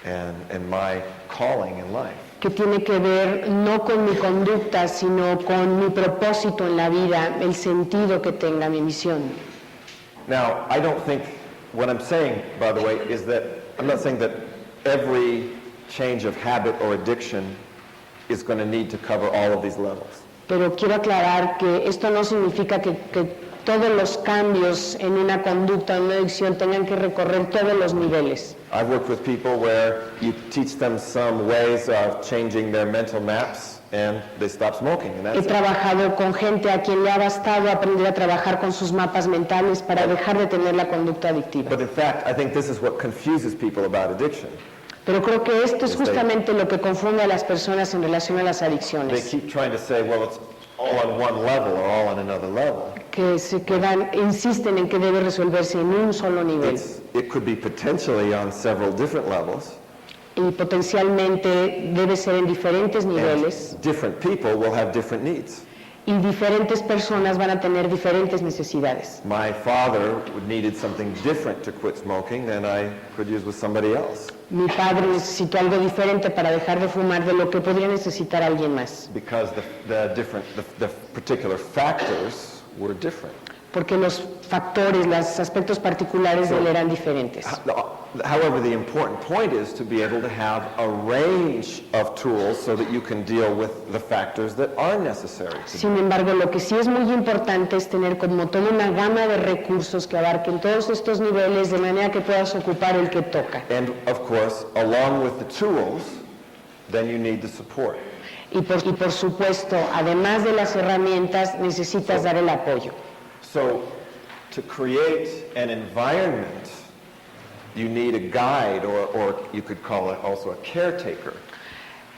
and my calling in life. Que tiene que ver no con mi conducta, sino con mi propósito en la vida, el sentido que tenga mi misión. Now, I don't think, what I'm saying, by the way, is that, I'm not saying that every change of habit or addiction is going to need to cover all of these levels. Pero quiero aclarar que esto no significa que todos los cambios en una conducta, en una adicción, tengan que recorrer todos los niveles. I've worked with people where you teach them some ways of changing their mental maps and they stop smoking. And He that's it. trabajado con gente a quien le ha bastado aprender a trabajar con sus mapas mentales para dejar de tener la conducta adictiva. But in fact, I think this is what confuses people about addiction. Pero creo que esto es justamente lo que confunde a las personas en relación a las They adicciones, keep trying to say, well, it's all on one level or all on another level. que insisten en que debe resolverse en un solo nivel. It could be potentially on several different levels. Y potencialmente debe ser en diferentes niveles, And different people will have different needs. y diferentes personas van a tener diferentes necesidades. My father needed something different to quit smoking than I could use with somebody else Mi padre necesitó algo diferente para dejar de fumar de lo que podría necesitar alguien más, because the particular factors were different. porque los factores, los aspectos particulares de él eran diferentes. However, the important point is to be able to have a range of tools so that you can deal with the factors that are necessary. Sin embargo, lo que sí es muy importante es tener como toda una gama de recursos que abarquen todos estos niveles de manera que puedas ocupar el que toca. And of course, along with the tools, then you need the support. Y por supuesto, además de las herramientas, necesitas dar el apoyo. So, to create an environment, you need a guide, or you could call it also a caretaker.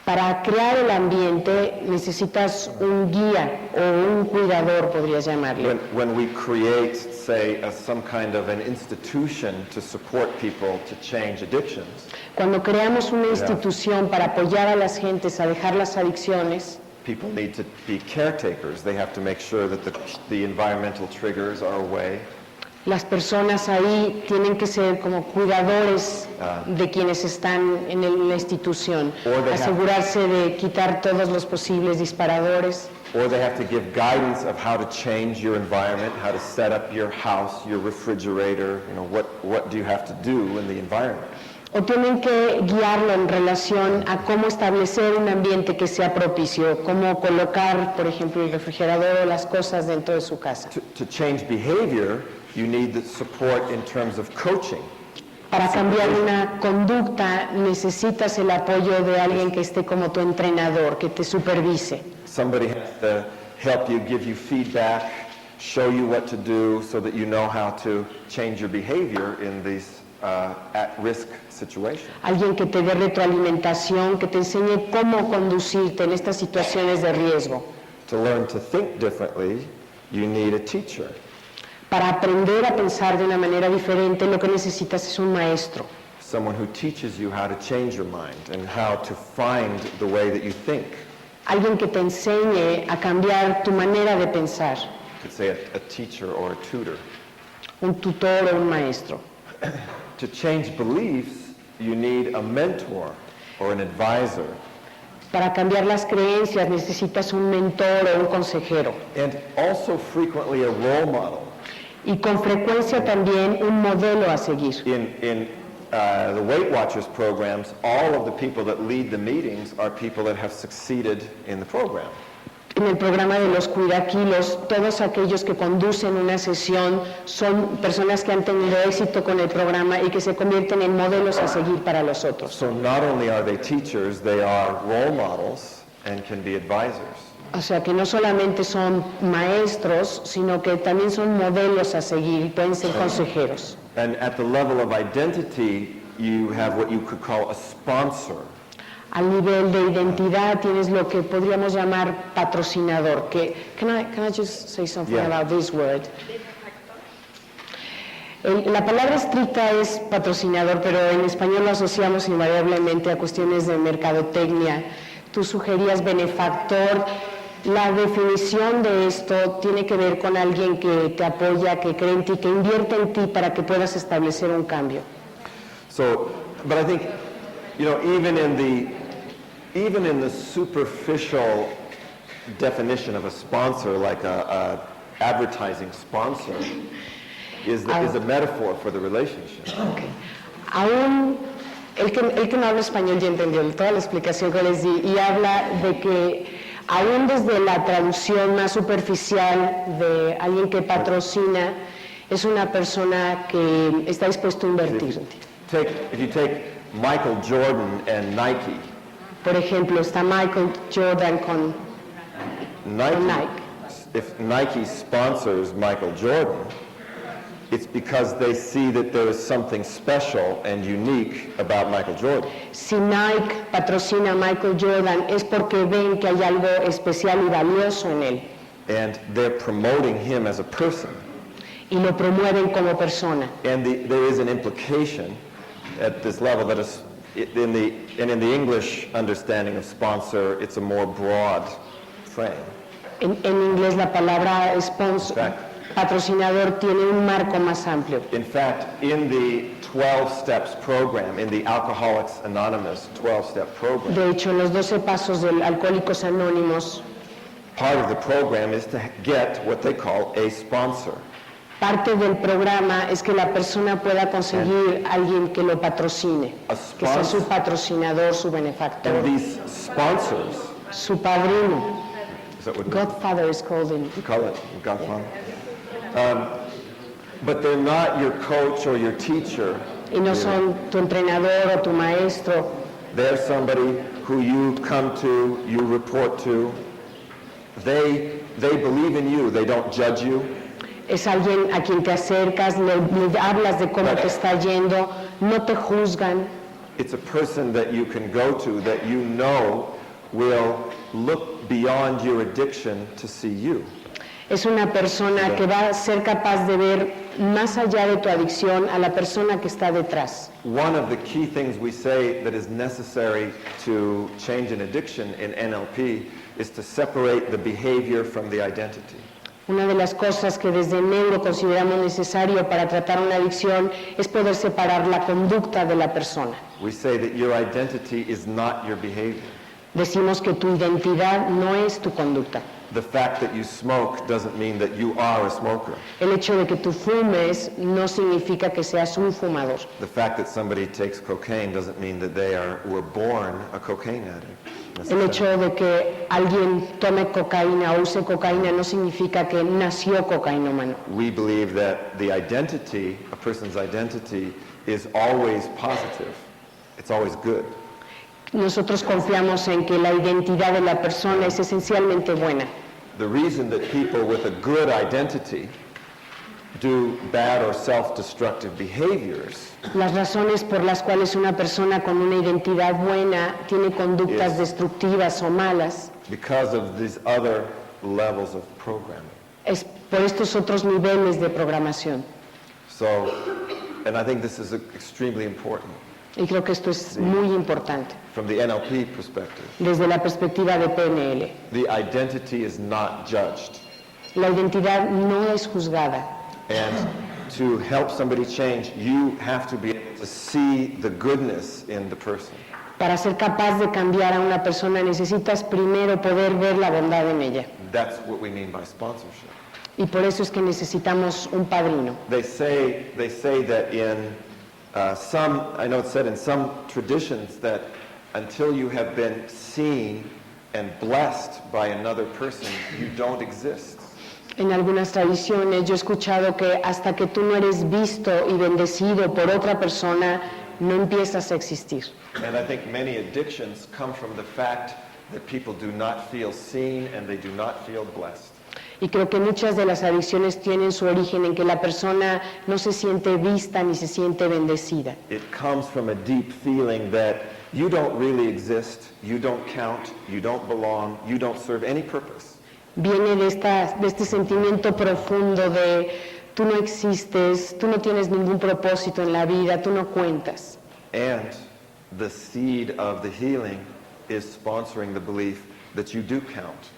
Para crear el ambiente necesitas un guía o un cuidador, podrías llamarlo. When we create, say, some kind of an institution to support people to change addictions, Cuando creamos una institución para apoyar a las gentes a dejar las adicciones, people need to be caretakers. They have to make sure that the environmental triggers are away. las personas ahí tienen que ser como cuidadores de quienes están en la institución, asegurarse de quitar todos los posibles disparadores. Or they have to give guidance of how to change your environment, how to set up your house, your refrigerator, what do you have to do in the environment. O tienen que guiarlo en relación a cómo establecer un ambiente que sea propicio, cómo colocar, por ejemplo, el refrigerador o las cosas dentro de su casa. To change behavior, you need the support in terms of coaching. Para cambiar una conducta necesitas el apoyo de alguien que esté como tu entrenador, que te supervise. Somebody has to help you, give you feedback, show you what to do so that you know how to change your behavior in these at-risk situations. Alguien que te dé retroalimentación, que te enseñe cómo conducirte en estas situaciones de riesgo. To learn to think differently, you need a teacher. Para aprender a pensar de una manera diferente, lo que necesitas es un maestro. Someone who teaches you how to change your mind and how to find the way that you think. Alguien que te enseñe a cambiar tu manera de pensar. You could say a teacher or a tutor. Un tutor o un maestro. To change beliefs, you need a mentor or an advisor. Para cambiar las creencias necesitas un mentor o un consejero. And also frequently a role model. Y con frecuencia también un modelo a seguir. In the Weight Watchers programs, all of the people that lead the meetings are people that have succeeded in the program. En el programa de los cuidaquilos, todos aquellos que conducen una sesión son personas que han tenido éxito con el programa y que se convierten en modelos a seguir para los otros. So not only are they teachers, they are role models and can be advisors. O sea que no solamente son maestros, sino que también son modelos a seguir y pueden ser consejeros. And at the level of identity, you have what you could call a sponsor. Al nivel de identidad tienes lo que podríamos llamar patrocinador. Can I just say something Yeah. about this word? La palabra estricta es patrocinador, pero en español lo asociamos invariablemente a cuestiones de mercadotecnia. Tú sugerías benefactor. La definición de esto tiene que ver con alguien que te apoya, que cree en ti, que invierte en ti para que puedas establecer un cambio. So, but I think, you know, even in the superficial definition of a sponsor, like a advertising sponsor, is a metaphor for the relationship. Okay. Aún el que no habla español ya entendió toda la explicación que les di y habla de que aún desde la traducción más superficial de alguien que patrocina es una persona que está dispuesto a invertir en ti. If you take Michael Jordan and Nike, Por ejemplo, está Michael Jordan con Nike. If Nike sponsors Michael Jordan, it's because they see that there is something special and unique about Michael Jordan. Si Nike patrocina a Michael Jordan es porque ven que hay algo especial y valioso en él And they're promoting him as a person. y lo promueven como persona. And there is an implication at this level that is, in the English understanding of sponsor, it's a more broad frame. En inglés la palabra sponsor, Correct. patrocinador, tiene un marco más amplio. In fact, in the 12 Steps program, in the Alcoholics Anonymous 12-step program, De hecho, en los 12 pasos del Alcohólicos Anónimos, part of the program is to get what they call a sponsor. parte del programa es que la persona pueda conseguir a alguien que lo patrocine, que sea su patrocinador, su benefactor, And these sponsors, su padrino. is that what Godfather is called in. we call it? Godfather? But they're not your coach or your teacher. Y no son tu entrenador o tu maestro, They're somebody who you come to, you report to. They believe in you. They don't judge you. es alguien a quien te acercas, le hablas de cómo te está yendo, no te juzgan. It's a person that you can go to that you know will look beyond your addiction to see you. Es una persona que va a ser capaz de ver más allá de tu adicción a la persona que está detrás. One of the key things we say that is necessary to change an addiction in NLP is to separate the behavior from the identity. Una de las cosas que desde Neuro consideramos necesario para tratar una adicción es poder separar la conducta de la persona. We say that your identity is not your behavior. Decimos que tu identidad no es tu conducta. The fact that you smoke doesn't mean that you are a smoker. El hecho de que tú fumes no significa que seas un fumador. The fact that somebody takes cocaine doesn't mean that they were born a cocaine addict. El hecho de que alguien tome cocaína o use cocaína no significa que nació cocainómano. We believe that the identity, a person's identity, is always positive. It's always good. Nosotros confiamos en que la identidad de la persona es esencialmente buena. The reason that people with a good identity do bad or self-destructive behaviors Las razones por las cuales una persona con una identidad buena tiene conductas Yes. destructivas o malas because of these other levels of programming. es por estos otros niveles de programación. So, and I think this is extremely important Y creo que esto es muy importante from the NLP perspective. desde la perspectiva de PNL. The identity is not judged. La identidad no es juzgada. And to help somebody change, you have to be able to see the goodness in the person. Para ser capaz de cambiar a una persona necesitas primero poder ver la bondad en ella. That's what we mean by sponsorship. Y por eso es que necesitamos un padrino. They say that in I know it's said in some traditions that until you have been seen and blessed by another person, you don't exist. En algunas tradiciones yo he escuchado que hasta que tú no eres visto y bendecido por otra persona, no empiezas a existir. And I think many addictions come from the fact that people do not feel seen and they do not feel blessed. Y creo que muchas de las adicciones tienen su origen en que la persona no se siente vista ni se siente bendecida. It comes from a deep feeling that you don't really exist, you don't count, you don't belong, you don't serve any purpose. Viene de este sentimiento profundo de tú no existes, tú no tienes ningún propósito en la vida, tú no cuentas. And the seed of the healing is sponsoring the belief that you do count.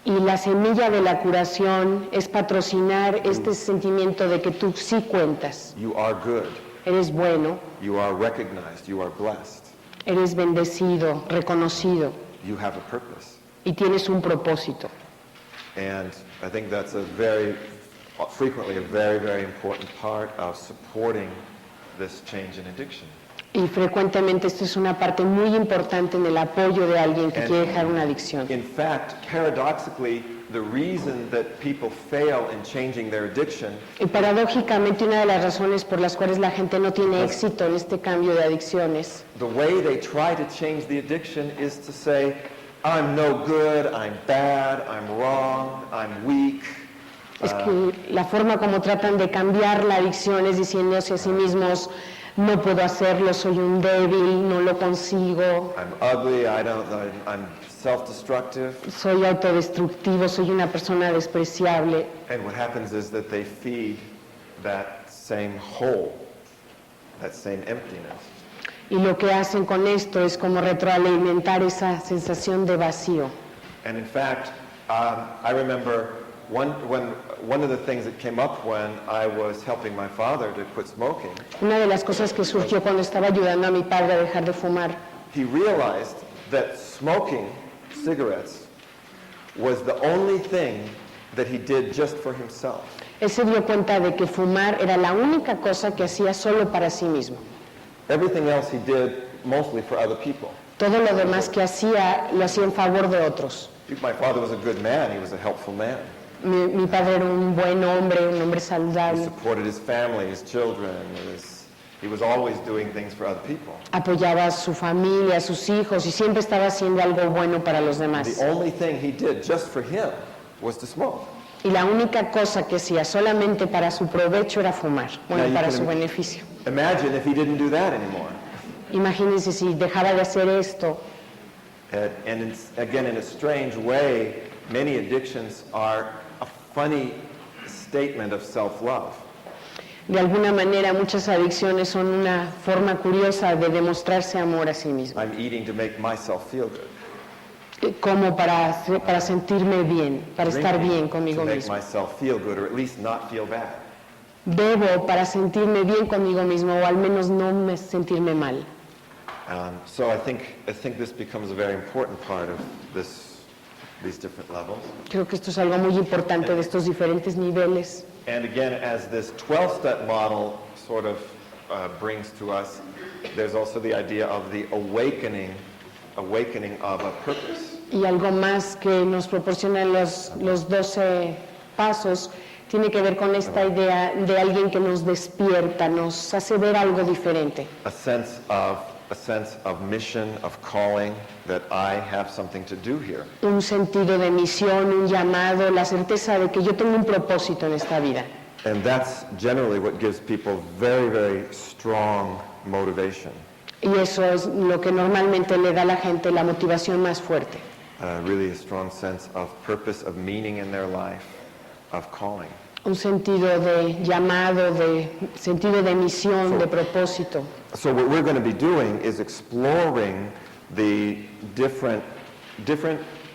Y la semilla de la curación es patrocinar este sentimiento de que tú sí cuentas, You are good, eres bueno, you are recognized, you are blessed, eres bendecido, reconocido you have a purpose. y tienes un propósito. And I think that's frequently a very, very important part of supporting this change in addiction. Y frecuentemente esto es una parte muy importante en el apoyo de alguien que quiere dejar una adicción. In fact, paradoxically, the reason that people fail in changing their addiction Y paradójicamente una de las razones por las cuales la gente no tiene éxito en este cambio de adicciones the way they try to change the addiction is to say, I'm no good, I'm bad, I'm wrong, I'm weak. es que la forma como tratan de cambiar la adicción es diciéndose a sí mismos, no puedo hacerlo, soy un débil, no lo consigo, I'm ugly, I'm self-destructive. soy autodestructivo, soy una persona despreciable. And what happens is that they feed that same hole, that same emptiness. Y lo que hacen con esto es como retroalimentar esa sensación de vacío. And in fact, I remember one of the things that came up when I was helping my father to quit smoking, Una de las cosas que surgió cuando estaba ayudando a mi padre a dejar de fumar, he realized that smoking cigarettes was the only thing that he did just for himself. él se dio cuenta de que fumar era la única cosa que hacía solo para sí mismo. Everything else he did mostly for other people. Todo lo demás que hacía, lo hacía en favor de otros. My father was a good man, he was a helpful man. Mi padre era un buen hombre, un hombre He saludable. supported his family, his children. He was always doing things for other people. Apoyaba a su familia, a sus hijos y siempre estaba haciendo algo bueno para los demás. The only thing he did just for him was to smoke. Y la única cosa que hacía solamente para su provecho era fumar, bueno, Now you para can su beneficio. Imagine if he didn't do that anymore. Imagínense si dejara de hacer esto. Again, in a strange way, many addictions are a funny statement of self-love. De alguna manera, muchas adicciones son una forma curiosa de demostrarse amor a sí mismo, I'm eating to make myself feel good. como para sentirme bien, para estar bien Drinking conmigo to make mismo. myself feel good, or at least not feel bad. Bebo para sentirme bien conmigo mismo o al menos no sentirme mal. So I think this becomes a very important part of these different levels. Creo que esto es algo muy importante de estos diferentes niveles. And again, as this 12-step model sort of brings to us, there's also the idea of the awakening of a purpose. Y algo más que nos proporcionan los 12 pasos tiene que ver con esta idea de alguien que nos despierta, nos hace ver algo diferente. A sense of mission, of calling, that I have something to do here. Un sentido de misión, un llamado, la certeza de que yo tengo un propósito en esta vida. And that's generally what gives people very, very strong motivation. Y eso es lo que normalmente le da a la gente la motivación más fuerte. Really a strong sense of purpose, of meaning in their life, of calling. Un sentido de llamado, de sentido de misión, de propósito. So what we're going to be doing is exploring the different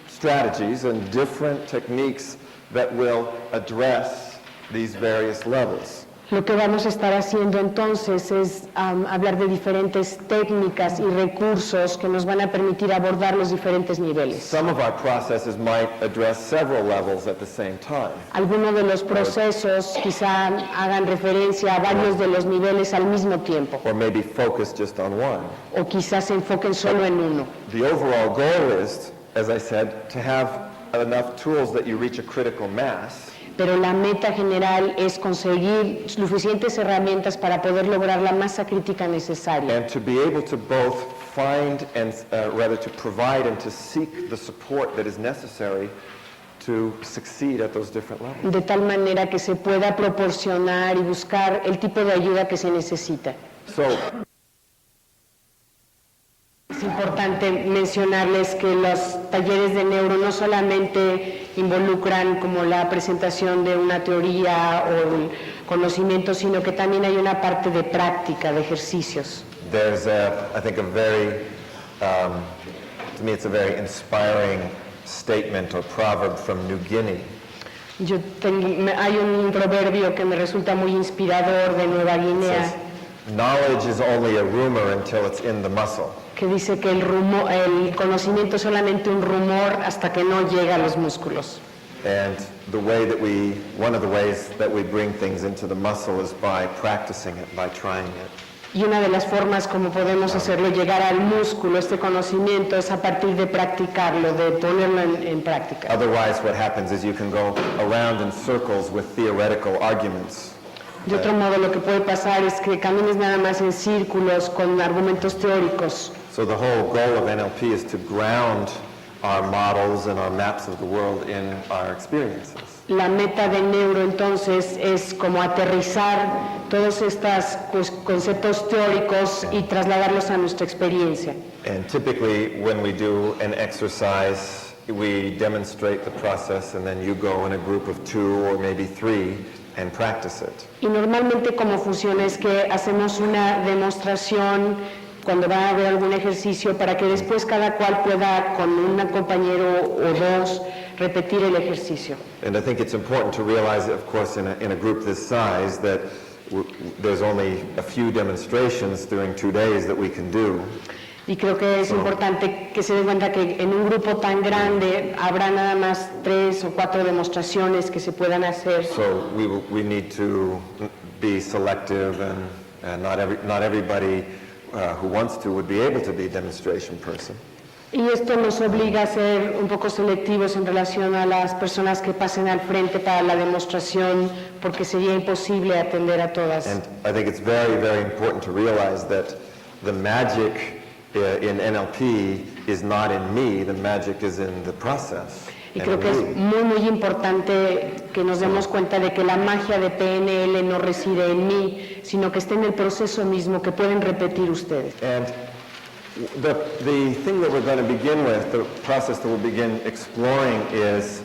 strategies and different techniques that will address these various levels. Lo que vamos a estar haciendo entonces es hablar de diferentes técnicas y recursos que nos van a permitir abordar los diferentes niveles. Some of our processes might address several levels at the same time. Algunos de los procesos quizá hagan referencia a varios de los niveles al mismo tiempo, Or maybe focus just on one. o quizás se enfoquen solo en uno. The overall goal is, as I said, to have enough tools that you reach a critical mass. Pero la meta general es conseguir suficientes herramientas para poder lograr la masa crítica necesaria. And to be able to both find and rather to provide and to seek the support that is necessary to succeed at those different levels. De tal manera que se pueda proporcionar y buscar el tipo de ayuda que se necesita. So, Es importante mencionarles que los talleres de neuro no solamente involucran como la presentación de una teoría o el conocimiento, sino que también hay una parte de práctica, de ejercicios. there's I think to me it's a very inspiring statement or proverb from New Guinea. Hay un proverbio que me resulta muy inspirador de Nueva It Guinea says, knowledge is only a rumor until it's in the muscle. que dice que el conocimiento es solamente un rumor hasta que no llega a los músculos. And one of the ways that we bring things into the muscle is by practicing it, by trying it. Y una de las formas como podemos hacerlo llegar al músculo, este conocimiento, es a partir de practicarlo, de ponerlo en práctica. Otherwise, what happens is you can go around in circles with theoretical arguments. De otro modo, lo que puede pasar es que camines nada más en círculos con argumentos teóricos. So the whole goal of NLP is to ground our models and our maps of the world in our experiences. La meta de neuro entonces es como aterrizar todos estos conceptos teóricos y trasladarlos a nuestra experiencia. And typically, when we do an exercise, we demonstrate the process, and then you go in a group of 2 or maybe 3 and practice it. Y normalmente como funciona es que hacemos una demostración cuando va a haber algún ejercicio para que después cada cual pueda con un compañero o dos repetir el ejercicio. And I think it's important to realize, of course, in a group this size, that there's only a few demonstrations during 2 days that we can do. Y creo que es importante que se den cuenta que en un grupo tan grande habrá nada más 3 o 4 demostraciones que se puedan hacer. So we need to be selective, and not everybody who wants to would be able to be a demonstration person. Y esto nos obliga a ser un poco selectivos en relación a las personas que pasen al frente para la demostración, porque sería imposible atender a todas. And I think it's very, very important to realize that the magic in NLP is not in me, the magic is in the process. Y creo que es muy, muy importante que nos demos cuenta de que la magia de PNL no reside en mí, sino que está en el proceso mismo que pueden repetir ustedes. And the thing that we're going to begin with, the process that we'll begin exploring is,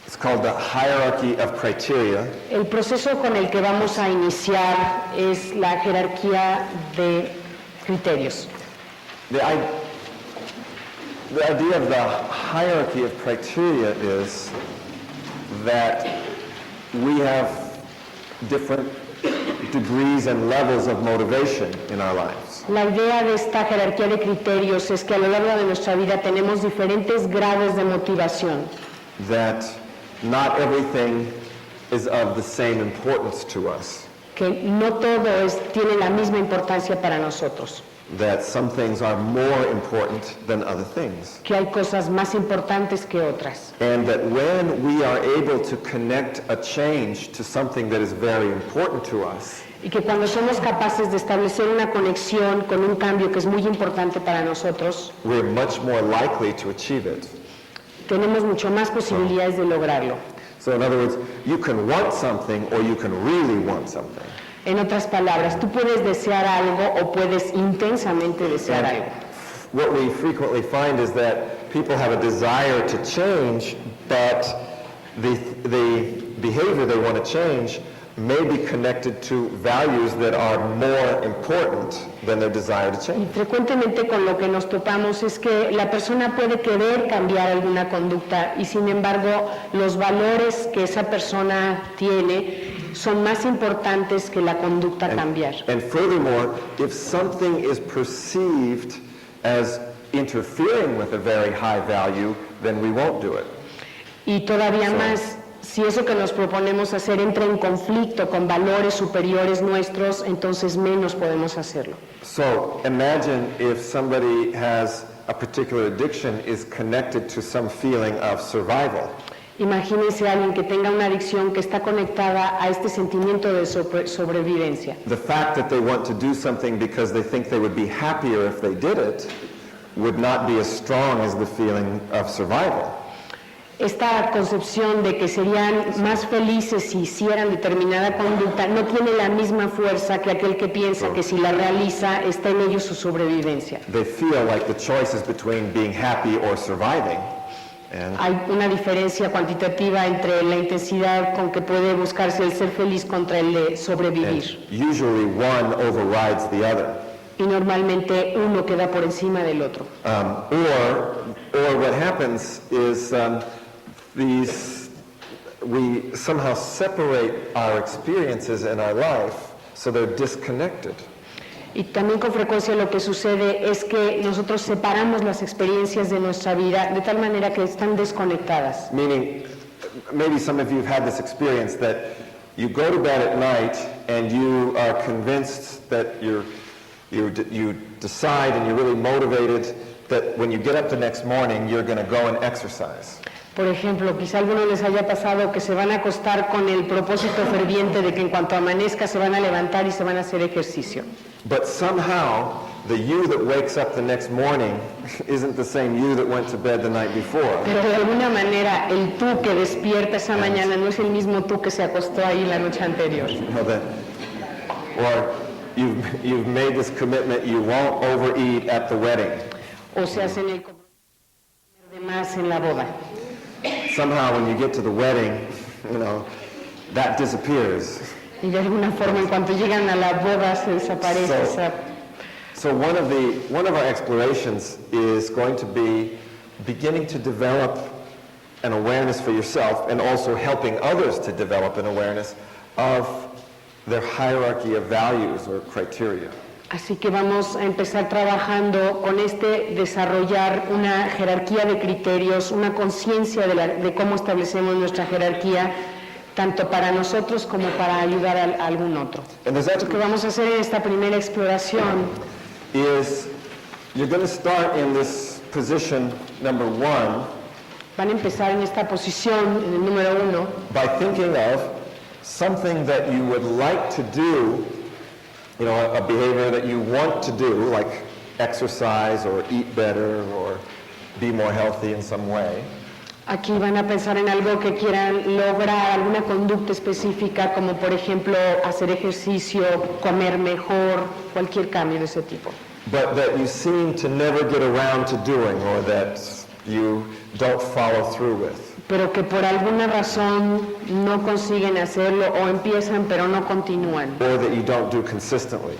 it's called the hierarchy of criteria. El proceso con el que vamos a iniciar es la jerarquía de criterios. The idea of the hierarchy of criteria is that we have different degrees and levels of motivation in our lives. La idea de esta jerarquía de criterios es que a lo largo de nuestra vida tenemos diferentes grados de motivación. That not everything is of the same importance to us. Que no todo tiene la misma importancia para nosotros. That some things are more important than other things. Que hay cosas más importantes que otras. And that when we are able to connect a change to something that is very important to us, Y que cuando somos capaces de establecer una conexión con un cambio que es muy importante para nosotros, we're much more likely to achieve it. tenemos mucho más posibilidades de lograrlo. So in other words, you can want something or you can really want something. En otras palabras, tú puedes desear algo o puedes intensamente desear And algo. what we frequently find is that people have a desire to change, but the behavior they want to change may be connected to values that are more important than their desire to Y change. frecuentemente con lo que nos topamos es que la persona puede querer cambiar alguna conducta y sin embargo los valores que esa persona tiene son más importantes que la conducta cambiar. And furthermore, if something is perceived as interfering with a very high value, then we won't do it. Y todavía más, si eso que nos proponemos hacer entra en conflicto con valores superiores nuestros, entonces menos podemos hacerlo. So imagine if somebody has a particular addiction is connected to some feeling of survival. Imagínense a alguien que tenga una adicción que está conectada a este sentimiento de sobrevivencia. The fact that they want to do something because they think they would be happier if they did it would not be as strong as the feeling of survival. Esta concepción de que serían más felices si hicieran determinada conducta no tiene la misma fuerza que aquel que piensa que si la realiza está en ellos su sobrevivencia. They feel like the choice is between being happy or surviving. And Hay una diferencia cuantitativa entre la intensidad con que puede buscarse el ser feliz contra el de sobrevivir. usually one overrides the other. Y normalmente uno queda por encima del otro. Or what happens is we somehow separate our experiences in our life so they're disconnected. Y también con frecuencia lo que sucede es que nosotros separamos las experiencias de nuestra vida de tal manera que están desconectadas. Meaning, maybe some of you have had this experience that you go to bed at night and you are convinced that you decide and you're really motivated that when you get up the next morning you're going to go and exercise. Por ejemplo, quizá a algunos les haya pasado que se van a acostar con el propósito ferviente de que en cuanto amanezca se van a levantar y se van a hacer ejercicio. But somehow the you that wakes up the next morning isn't the same you that went to bed the night before. Pero de alguna manera el tú que despierta esa mañana no es el mismo tú que se acostó ahí la noche anterior. You know that, or you've made this commitment you won't overeat at the wedding. O se hacen el compromiso de comer de más en la boda. Somehow when you get to the wedding, you know, that disappears. Y de alguna forma en cuanto llegan a la boda se desaparece esa. So one of our explorations is going to be beginning to develop an awareness for yourself and also helping others to develop an awareness of their hierarchy of values or criteria. Así que vamos a empezar trabajando con desarrollar una jerarquía de criterios, una conciencia de cómo establecemos nuestra jerarquía, tanto para nosotros como para ayudar a algún otro. Lo que vamos a hacer en esta primera exploración is you're going to start in this position number 1 van a empezar en esta posición, en el número 1, by thinking of something that you would like to do, you know, a behavior that you want to do, like exercise or eat better or be more healthy in some way. Aquí van a pensar en algo que quieran lograr, alguna conducta específica, como por ejemplo hacer ejercicio, comer mejor, cualquier cambio de ese tipo. But that you seem to never get around to doing or that you don't follow through with. Pero que por alguna razón no consiguen hacerlo o empiezan pero no continúan. Or that you don't do consistently.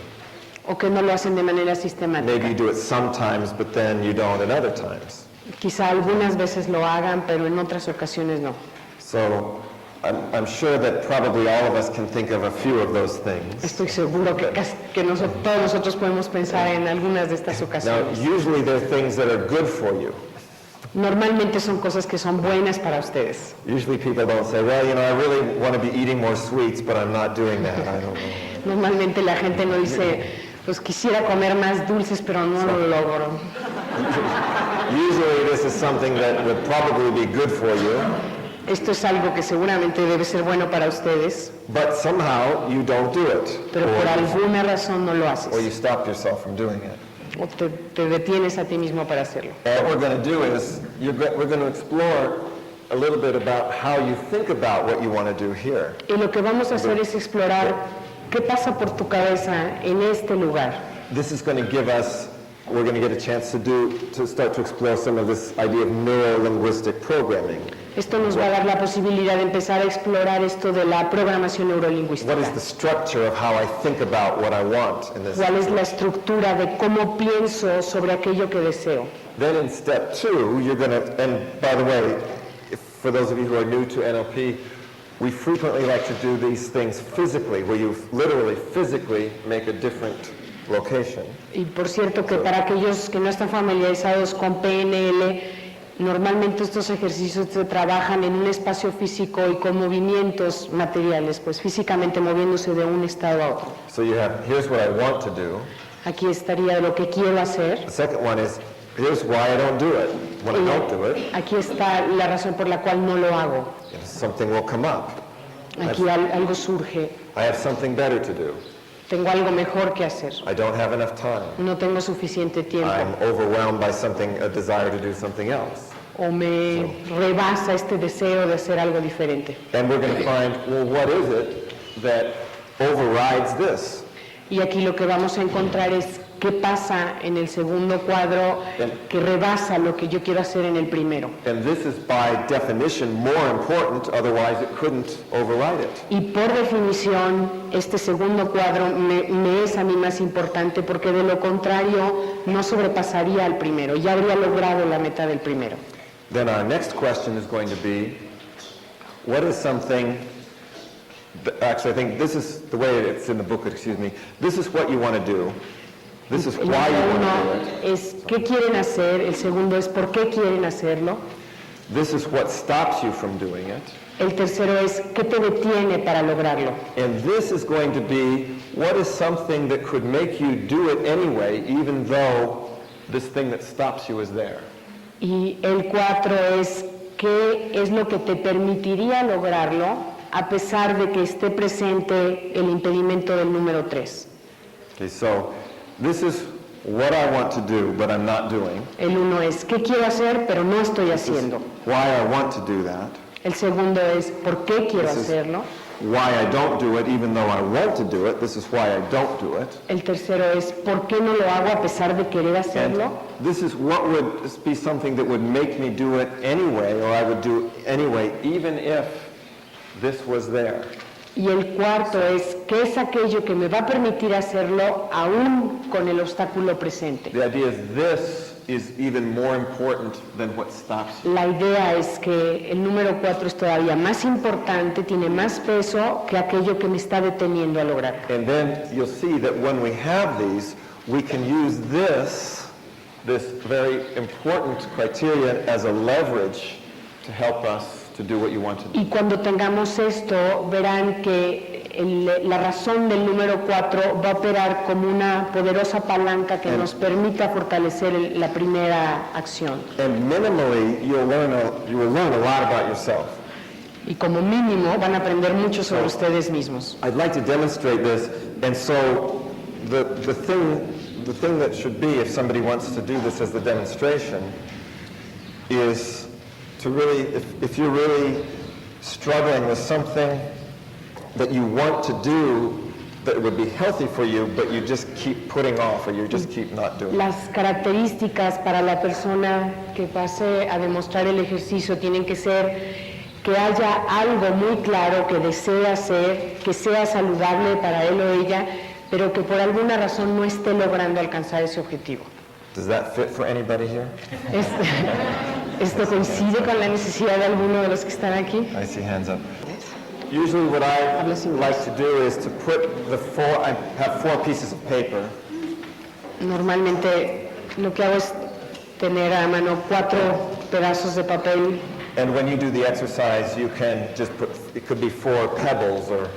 O que no lo hacen de manera Maybe sistemática. you do it sometimes, but then you don't at other times. Quizá algunas veces lo hagan, pero en otras ocasiones no. So I'm sure that probably all of us can think of a few of those things. Estoy seguro que todos nosotros podemos pensar en algunas de estas Now, ocasiones. usually they're things that are good for you. Normalmente son cosas que son buenas para ustedes. Usually people don't say, well, you know, I really want to be eating more sweets, but I'm not doing that. I don't know. Normalmente la gente no dice, pues quisiera comer más dulces, pero no lo logro. Usually this is something that would probably be good for you, Esto es algo que seguramente debe ser bueno para ustedes, but somehow you don't do it. pero por alguna razón no lo Or you haces. stop yourself from doing it. O te detienes a ti mismo para hacerlo. And what we're going to do is we're going to explore a little bit about how you think about what you want to do here. Y lo que vamos a hacer es explorar qué pasa por tu cabeza en este lugar. This is going to give us, we're going to get a chance to start to explore some of this idea of neuro-linguistic programming. Esto nos va a dar la posibilidad de empezar a explorar esto de la programación What neurolingüística. is the structure of how I think about what I want in this? ¿Cuál es la estructura de cómo pienso sobre aquello que deseo? Then in step 2, you're going to, and by the way, for those of you who are new to NLP, we frequently like to do these things physically, where you literally physically make a different location. Y por cierto que para aquellos que no están familiarizados con PNL, normalmente estos ejercicios se trabajan en un espacio físico y con movimientos materiales, pues físicamente moviéndose de un estado a otro. So you have, here's what I want to do. Aquí estaría lo que quiero hacer. The second one is, Here's why I don't do it. When I don't do it, Aquí está la razón por la cual no lo hago. something will come up. Aquí algo surge. I have something better to do. Tengo algo mejor que hacer. I don't have enough time. No tengo suficiente tiempo. I'm overwhelmed by a desire to do something else. O me rebasa este deseo de hacer algo diferente. And we're going to find, well, what is it that overrides this? Y aquí lo que vamos a encontrar es qué pasa en el segundo cuadro que rebasa lo que yo quiero hacer en el primero. And this is by definition more important, otherwise it couldn't override it. Y por definición, este segundo cuadro me es a mí más importante porque de lo contrario no sobrepasaría al primero, ya habría logrado la meta del primero. Then our next question is going to be, what is something, actually I think this is the way it's in the booklet, excuse me, this is what you want to do, this is El why you número want to uno do it, es qué quieren hacer, el segundo es por qué quieren hacerlo, this is what stops you from doing it, el tercero es qué te detiene para lograrlo. and this is going to be, what is something that could make you do it anyway, even though this thing that stops you is there. Y el 4 es qué es lo que te permitiría lograrlo a pesar de que esté presente el impedimento del número 3. Okay, so this is what I want to do, but I'm not doing. El 1 es qué quiero hacer pero no estoy haciendo. Why I want to do that. El segundo es por qué quiero This is hacerlo. why I don't do it, even though I want to do it. This is why I don't do it. El tercero es por qué no lo hago a pesar de querer And hacerlo. this is what would be something that would make me do it anyway, or I would do anyway, even if this was there. Y el cuarto es qué es aquello que me va a permitir hacerlo aún con el obstáculo presente. The idea is this is even more important than what stops you. La idea es que el número 4 es todavía más importante, tiene más peso que aquello que me está deteniendo a lograr. And then you'll see that when we have these, we can use this very important criteria as a leverage to help us to do what you want to do. Y cuando tengamos esto, verán que la razón del número 4 va a operar como una poderosa palanca que nos permita fortalecer la primera acción. And minimally, you will learn a lot about yourself. Y como mínimo van a aprender mucho sobre ustedes mismos. I'd like to demonstrate this, and so the thing that should be, if somebody wants to do this as the demonstration, is to really, if you're really struggling with something that you want to do that would be healthy for you, but you just keep putting off or you just keep not doing it. Las características para la persona que pase a demostrar el ejercicio tienen que ser que haya algo muy claro que desea hacer, que sea saludable para él o ella, pero que por alguna razón no esté logrando alcanzar ese objetivo. Does that fit for anybody here? ¿Esto coincide con la necesidad de alguno de los que están aquí? I see hands up. Usually what I like to do is to put I have 4 pieces of paper, Normalmente lo que hago es tener a mano 4 pedazos de papel. and when you do the exercise, you can just put, it could be 4 pebbles or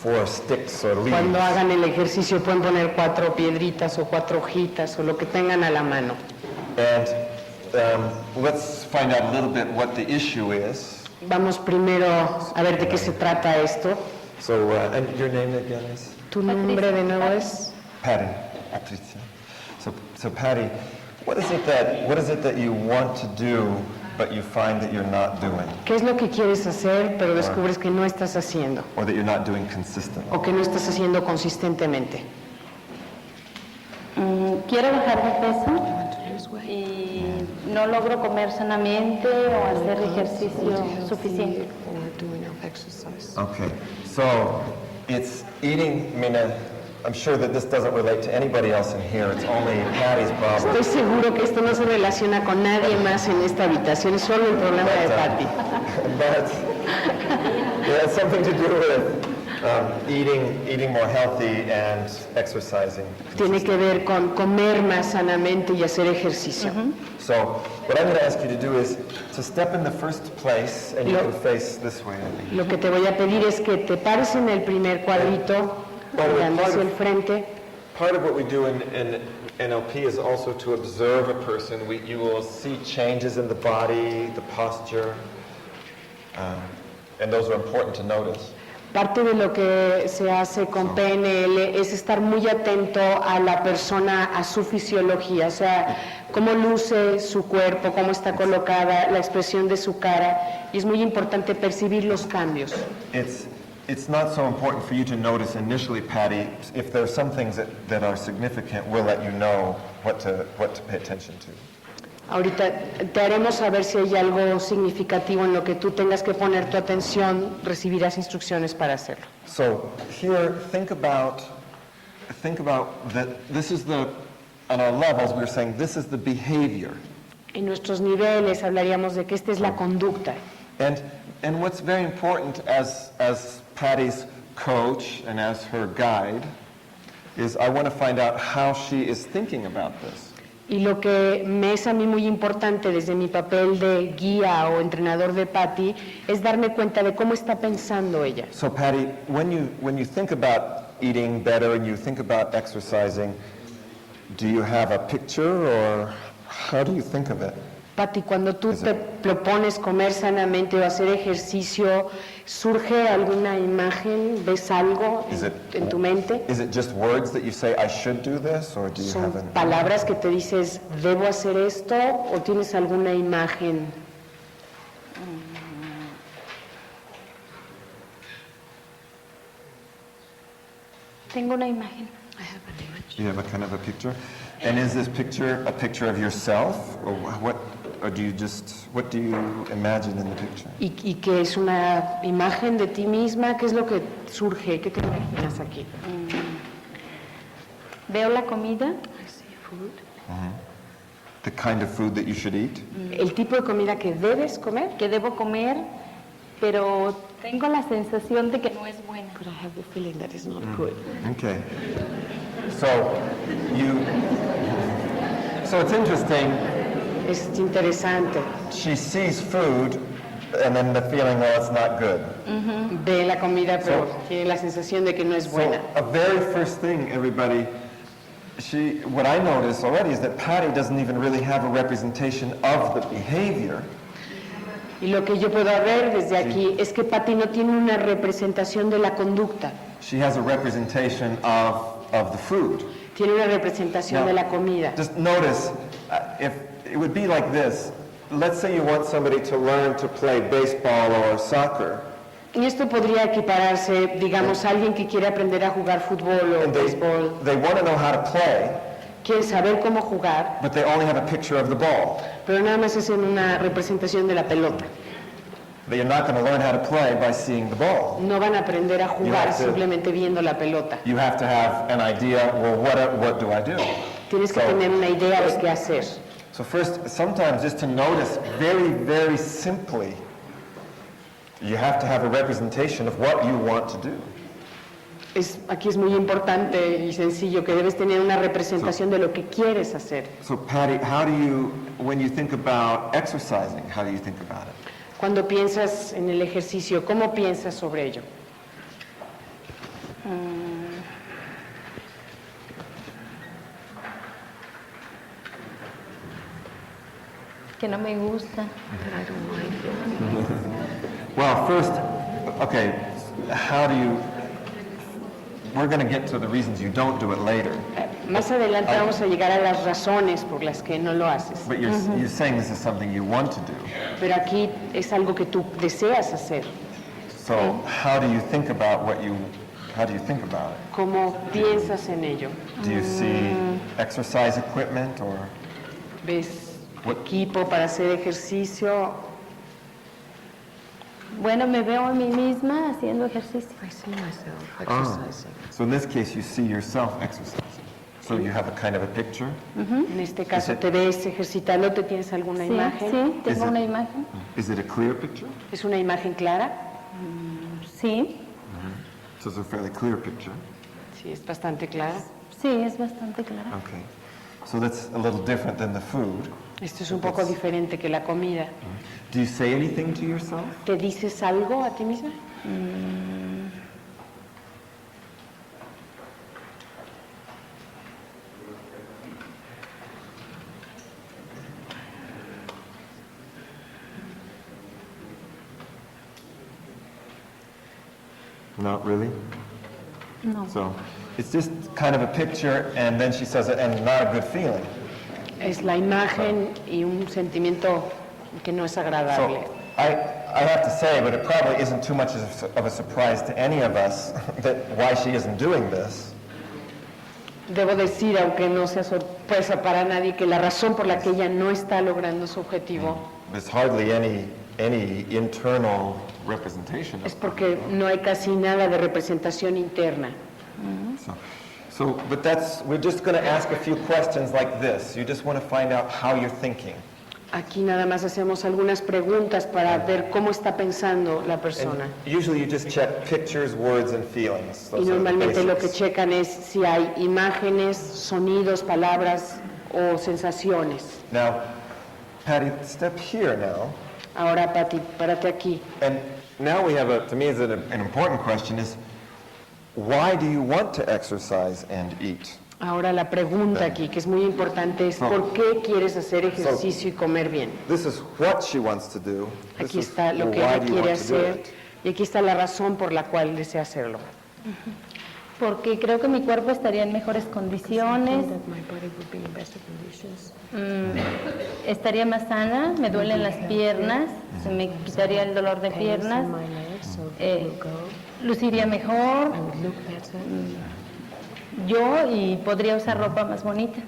4 sticks or leaves. Cuando hagan el ejercicio pueden poner 4 piedritas o 4 hojitas o lo que tengan a la mano. And let's find out a little bit what the issue is. Vamos primero a ver de qué se trata esto. So, and your name again is? ¿Tu nombre de nuevo es? Patty. Patricia. So Patty, what is it that you want to do, but you find that you're not doing, ¿Qué es lo que quieres hacer pero descubres que no estás haciendo or that you're not doing consistently? o que no estás haciendo consistentemente? Quiero bajar de peso y no logro comer sanamente o hacer ejercicio suficiente. Okay, so it's eating, I'm sure that this doesn't relate to anybody else in here, it's only Patty's problem. Estoy seguro que esto no se relaciona con nadie más en esta habitación, es solo el problema de Patty. But it has something to do with eating more healthy and exercising. Tiene que ver con comer más sanamente y hacer ejercicio. So what I'm going to ask you to do is to step in the first place, and you can face this way, I think. Lo que te voy a pedir es que te pares en el primer cuadrito, mirando hacia el frente. Part of what we do in NLP is also to observe a person. You will see changes in the body, the posture, and those are important to notice. Parte de lo que se hace con PNL es estar muy atento a la persona, a su fisiología, o sea, cómo luce su cuerpo, cómo está colocada, la expresión de su cara, y es muy importante percibir los cambios. It's not so important for you to notice initially, Patty. If there are some things that are significant, we'll let you know what to pay attention to. Ahorita te haremos saber si hay algo significativo en lo que tú tengas que poner tu atención, recibirás instrucciones para hacerlo. So here, think about that. This is on our levels, we were saying this is the behavior. En nuestros niveles hablaríamos de que esta es la conducta. And what's very important as Patty's coach and as her guide is I want to find out how she is thinking about this. Y lo que me es a mí muy importante desde mi papel de guía o entrenador de Patty es darme cuenta de cómo está pensando ella. So Patty, when you think about eating better and you think about exercising, do you have a picture or how do you think of it? Patty, cuando tú te propones comer sanamente o hacer ejercicio, ¿surge alguna imagen? ¿Ves algo en tu mente? Is it just words that you say, I should do this, or do you have ¿Son palabras que te dices, debo hacer esto, o tienes alguna imagen? Tengo una imagen. You have a kind of a picture? And is this picture a picture of yourself, or what do you imagine in the picture? ¿Y qué es una imagen de ti misma? ¿Qué es lo que surge? ¿Qué te imaginas aquí? Veo la comida. The kind of food that you should eat? ¿El tipo de comida que debes comer? Que debo comer, pero tengo la sensación de que no es buena. But I have the feeling that it's not good. Okay. So it's interesting. Es interesante. She sees food and then the feeling, well, it's not good. Ve la comida, pero tiene la sensación de que no es buena. So a very first thing, everybody, what I notice already is that Patty doesn't even really have a representation of the behavior. Y lo que yo puedo ver desde aquí es que Patty no tiene una representación de la conducta. She has a representation of the food. Tiene una representación de la comida. Just notice, if it would be like this. Let's say you want somebody to learn to play baseball or soccer. Y esto podría equipararse, digamos, a alguien que quiere aprender a jugar fútbol o And béisbol, they want to know how to play, quiere saber cómo jugar, but they only have a picture of the ball. pero nada más es en una representación de la pelota. They're not going to learn how to play by seeing the ball. No van a aprender a jugar have to- simplemente viendo la pelota. You have to have an idea, well, what do I do? Tienes que So- tener una idea de qué hacer. So first, sometimes just to notice very, very simply, you have to have a representation of what you want to do. Aquí es muy importante y sencillo que debes tener una representación de lo que quieres hacer. So Patty, when you think about exercising, how do you think about it? Cuando piensas en el ejercicio, ¿cómo piensas sobre ello? Que no me gusta. Well, first, okay, we're going to get to the reasons you don't do it later. Más adelante vamos a llegar a las razones por las que no lo haces. But you're saying this is something you want to do. Pero aquí es algo que tú deseas hacer. So how do you think about how do you think about it? ¿Cómo piensas en ello? Do you see exercise equipment or ¿Ves equipo para hacer ejercicio? Bueno, me veo a mí misma haciendo ejercicio. I see myself exercising. So in this case you see yourself exercising. So you have a kind of a picture? En este caso, ¿te ves ejercitando? ¿Te tienes alguna Sí, imagen? sí, Is tengo it- una imagen. Is it a clear picture? ¿Es una imagen clara? Sí, So it's a fairly clear picture. Sí, es bastante clara. sí, es bastante clara. Okay. So that's a little different than the food. Esto es un poco diferente que la comida. Do you say anything to yourself? ¿Te dices algo a ti misma? Not really? No. So it's just kind of a picture, and then she says, and not a good feeling. Es la imagen y un sentimiento que no es agradable. So I have to say, but it probably isn't too much of a surprise to any of us that why she isn't doing this. Debo decir, aunque no sea sorpresa para nadie, que la razón por la que ella no está logrando su objetivo There's hardly any internal representation. es porque no hay casi nada de representación interna. But we're just going to ask a few questions like this. You just want to find out how you're thinking. Aquí nada más hacemos algunas preguntas para ver cómo está pensando la persona. And usually you just check pictures, words, and feelings. Y Those are the normalmente lo que basics. checan es si hay imágenes, sonidos, palabras o sensaciones. Now, Patty, step here now. Ahora, Pati, párate aquí. And now we have to me, is an important question is, why do you want to exercise and eat? Ahora la pregunta aquí, que es muy importante, es ¿por qué quieres hacer ejercicio y comer bien? This is what she wants to do. This Aquí is, está lo well, que why ella do you quiere want to do hacer it? y aquí está la razón por la cual desea hacerlo. Porque creo que mi cuerpo estaría en mejores condiciones, estaría más sana, me duelen las piernas, se me quitaría el dolor de piernas, luciría mejor, yo y podría usar ropa más bonita.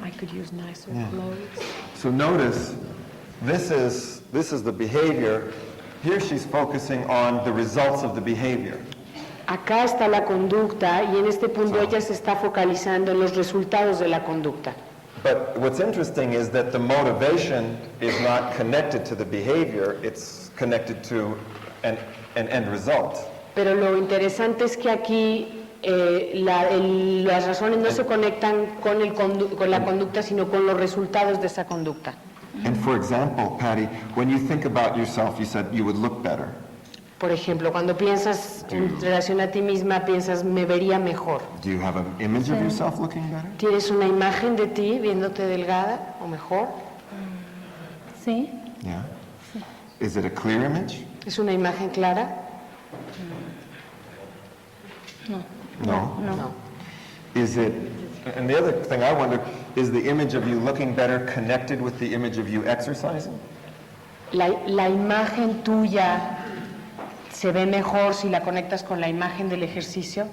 So notice, this is the behavior. Here she's focusing on the results of the behavior. Acá está la conducta y en este punto ella se está focalizando en los resultados de la conducta. But what's interesting is that the motivation is not connected to the behavior, it's connected to an end result. Pero lo interesante es que aquí las razones no se conectan con la conducta, sino con los resultados de esa conducta. And for example, Patty, when you think about yourself, you said you would look better. Por ejemplo, cuando piensas en relación a ti misma, piensas, me vería mejor. Do you have an image of yourself looking better? ¿Tienes una imagen de ti viéndote delgada o mejor? Sí, Yeah. Is it a clear image? ¿Es una imagen clara? No. No. Is it, and the other thing I wonder, is the image of you looking better connected with the image of you exercising? La imagen tuya se ve mejor si la conectas con la imagen del ejercicio.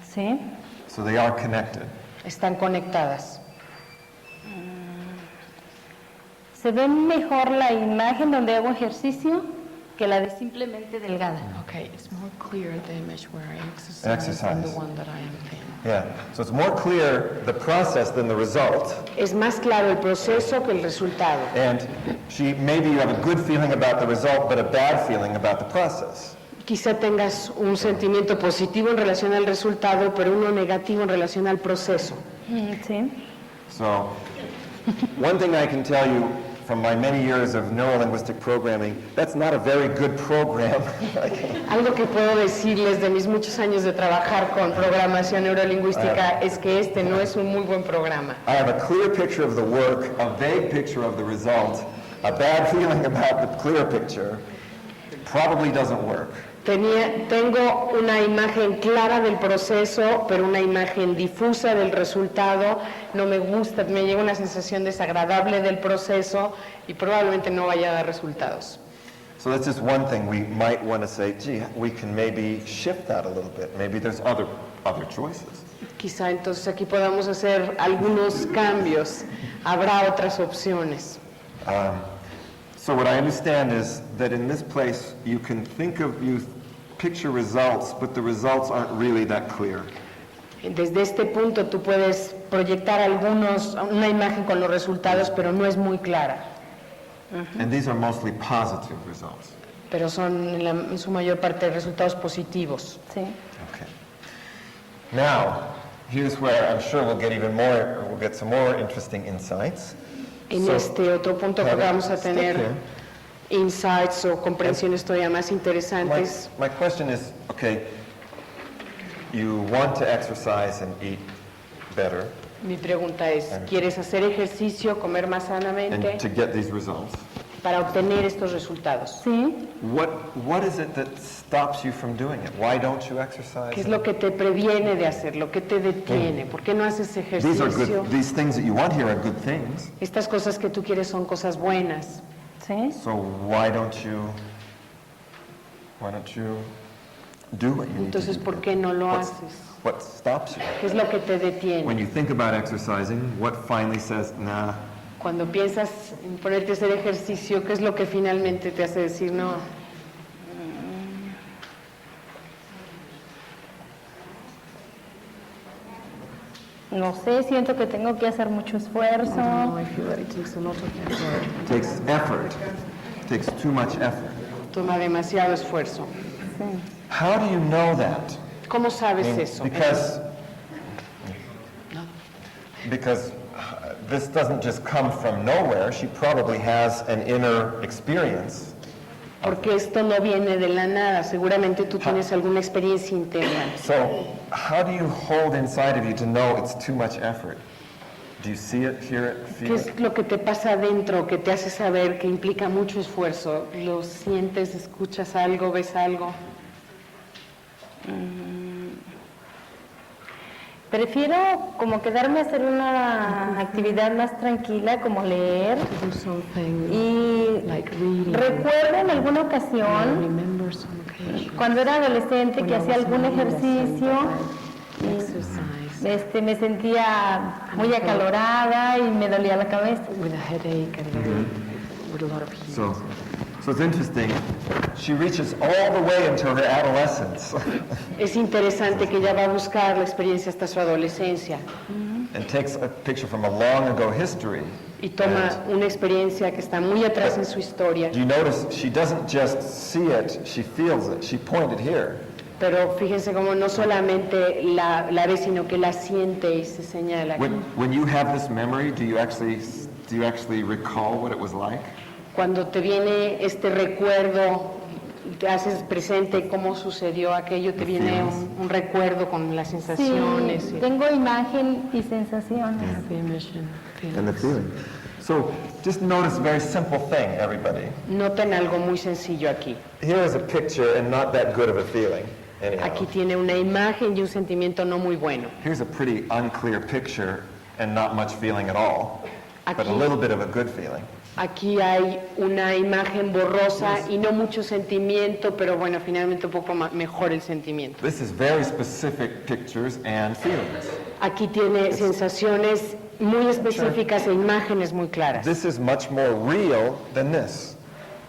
sí. So they are connected. Están conectadas. Se ve mejor la imagen donde hago ejercicio que la de simplemente delgada. Okay, it's more clear the image where I Exercise. than the one that I am thin. Yeah. So it's more clear the process than the result. Es más claro el proceso que el resultado. And maybe you have a good feeling about the result, but a bad feeling about the process. Quizá tengas un sentimiento positivo en relación al resultado, pero uno negativo en relación al proceso. Sí. So one thing I can tell you from my many years of neurolinguistic programming, that's not a very good program. Algo que puedo decirles de mis muchos años de trabajar con programación neurolingüística es que este no es un muy buen programa. I have a clear picture of the work, a vague picture of the result, a bad feeling about the clear picture. Probably doesn't work. Tengo una imagen clara del proceso, pero una imagen difusa del resultado. No me gusta, me llega una sensación desagradable del proceso y probablemente no vaya a dar resultados. So that's just one thing we might want to say, gee, we can maybe shift that a little bit. Maybe there's other choices. Quizá entonces aquí podamos hacer algunos cambios. Habrá otras opciones. So what I understand is that in this place you can picture results, but the results aren't really that clear. Desde este punto tú puedes proyectar una imagen con los resultados, pero no es muy clara. And these are mostly positive results. Pero son en su mayor parte resultados positivos. Sí. Okay. Now, here's where I'm sure we'll get some more interesting insights. En So, este otro punto Patty, vamos a step tener here. insights o comprensiones todavía más interesantes. My question is, okay, you want to exercise and eat better Mi pregunta es, ¿quieres hacer ejercicio, comer más sanamente and to get these results. para obtener estos resultados. Sí. What is it that stops you from doing it? Why don't you exercise? ¿Qué es lo que te previene de hacerlo? ¿Qué te detiene? ¿Por qué no haces These are ejercicio? good. These things that you want here are good things. Estas cosas que tú quieres son cosas buenas. Sí. So why don't you do what you need Entonces, to do? ¿por qué no lo What's- haces? What stops you? ¿Qué es lo que te When detiene? you think about exercising, what finally says, nah, Cuando piensas en ponerte a hacer ejercicio, ¿qué es lo que finalmente te hace decir no? No sé, siento que tengo que hacer mucho esfuerzo. I feel that it takes a lot of effort. it takes effort. It takes too much effort. Toma demasiado esfuerzo. Sí. How do you know that? ¿Cómo sabes eso? Because this doesn't just come from nowhere. She probably has an inner experience. Porque esto no viene de la nada. Seguramente tú tienes alguna experiencia interna. So how do you hold inside of you to know it's too much effort? Do you see it, hear it, ¿Qué feel it? es lo que te pasa adentro que te hace saber que implica mucho esfuerzo? ¿Lo sientes, escuchas algo, ves algo? Prefiero como quedarme a hacer una actividad más tranquila, como leer. Do something Y like reading. recuerdo en alguna ocasión, Remember some occasion. cuando era adolescente, que hacía algún ejercicio Exercise y me sentía muy acalorada y me dolía la cabeza. with a headache and with a lot of heat. So it's interesting. She reaches all the way into her adolescence Es interesante que ella va a buscar la experiencia hasta su adolescencia and takes a picture from a long ago history. y toma una experiencia que está muy atrás en su historia. Do you notice she doesn't just see it, she feels it. She pointed here. Pero fíjense cómo no solamente la ve, sino que la siente y se señala. When you have this memory, do you actually recall what it was like? Cuando te viene este recuerdo, te haces presente cómo sucedió aquello, te viene un recuerdo con las sensaciones. Sí, tengo imagen y sensaciones. And the feeling. So just notice a very simple thing, everybody. Noten algo muy sencillo aquí. Here is a picture and not that good of a feeling. Anyhow. Aquí tiene una imagen y un sentimiento no muy bueno. Here's a pretty unclear picture and not much feeling at all, but a Aquí- little bit of a good feeling. Aquí hay una imagen borrosa y no mucho sentimiento, pero bueno, finalmente un poco mejor el sentimiento. This is very specific pictures and feelings. Aquí tiene sensaciones muy específicas e imágenes muy claras. This is much more real than this.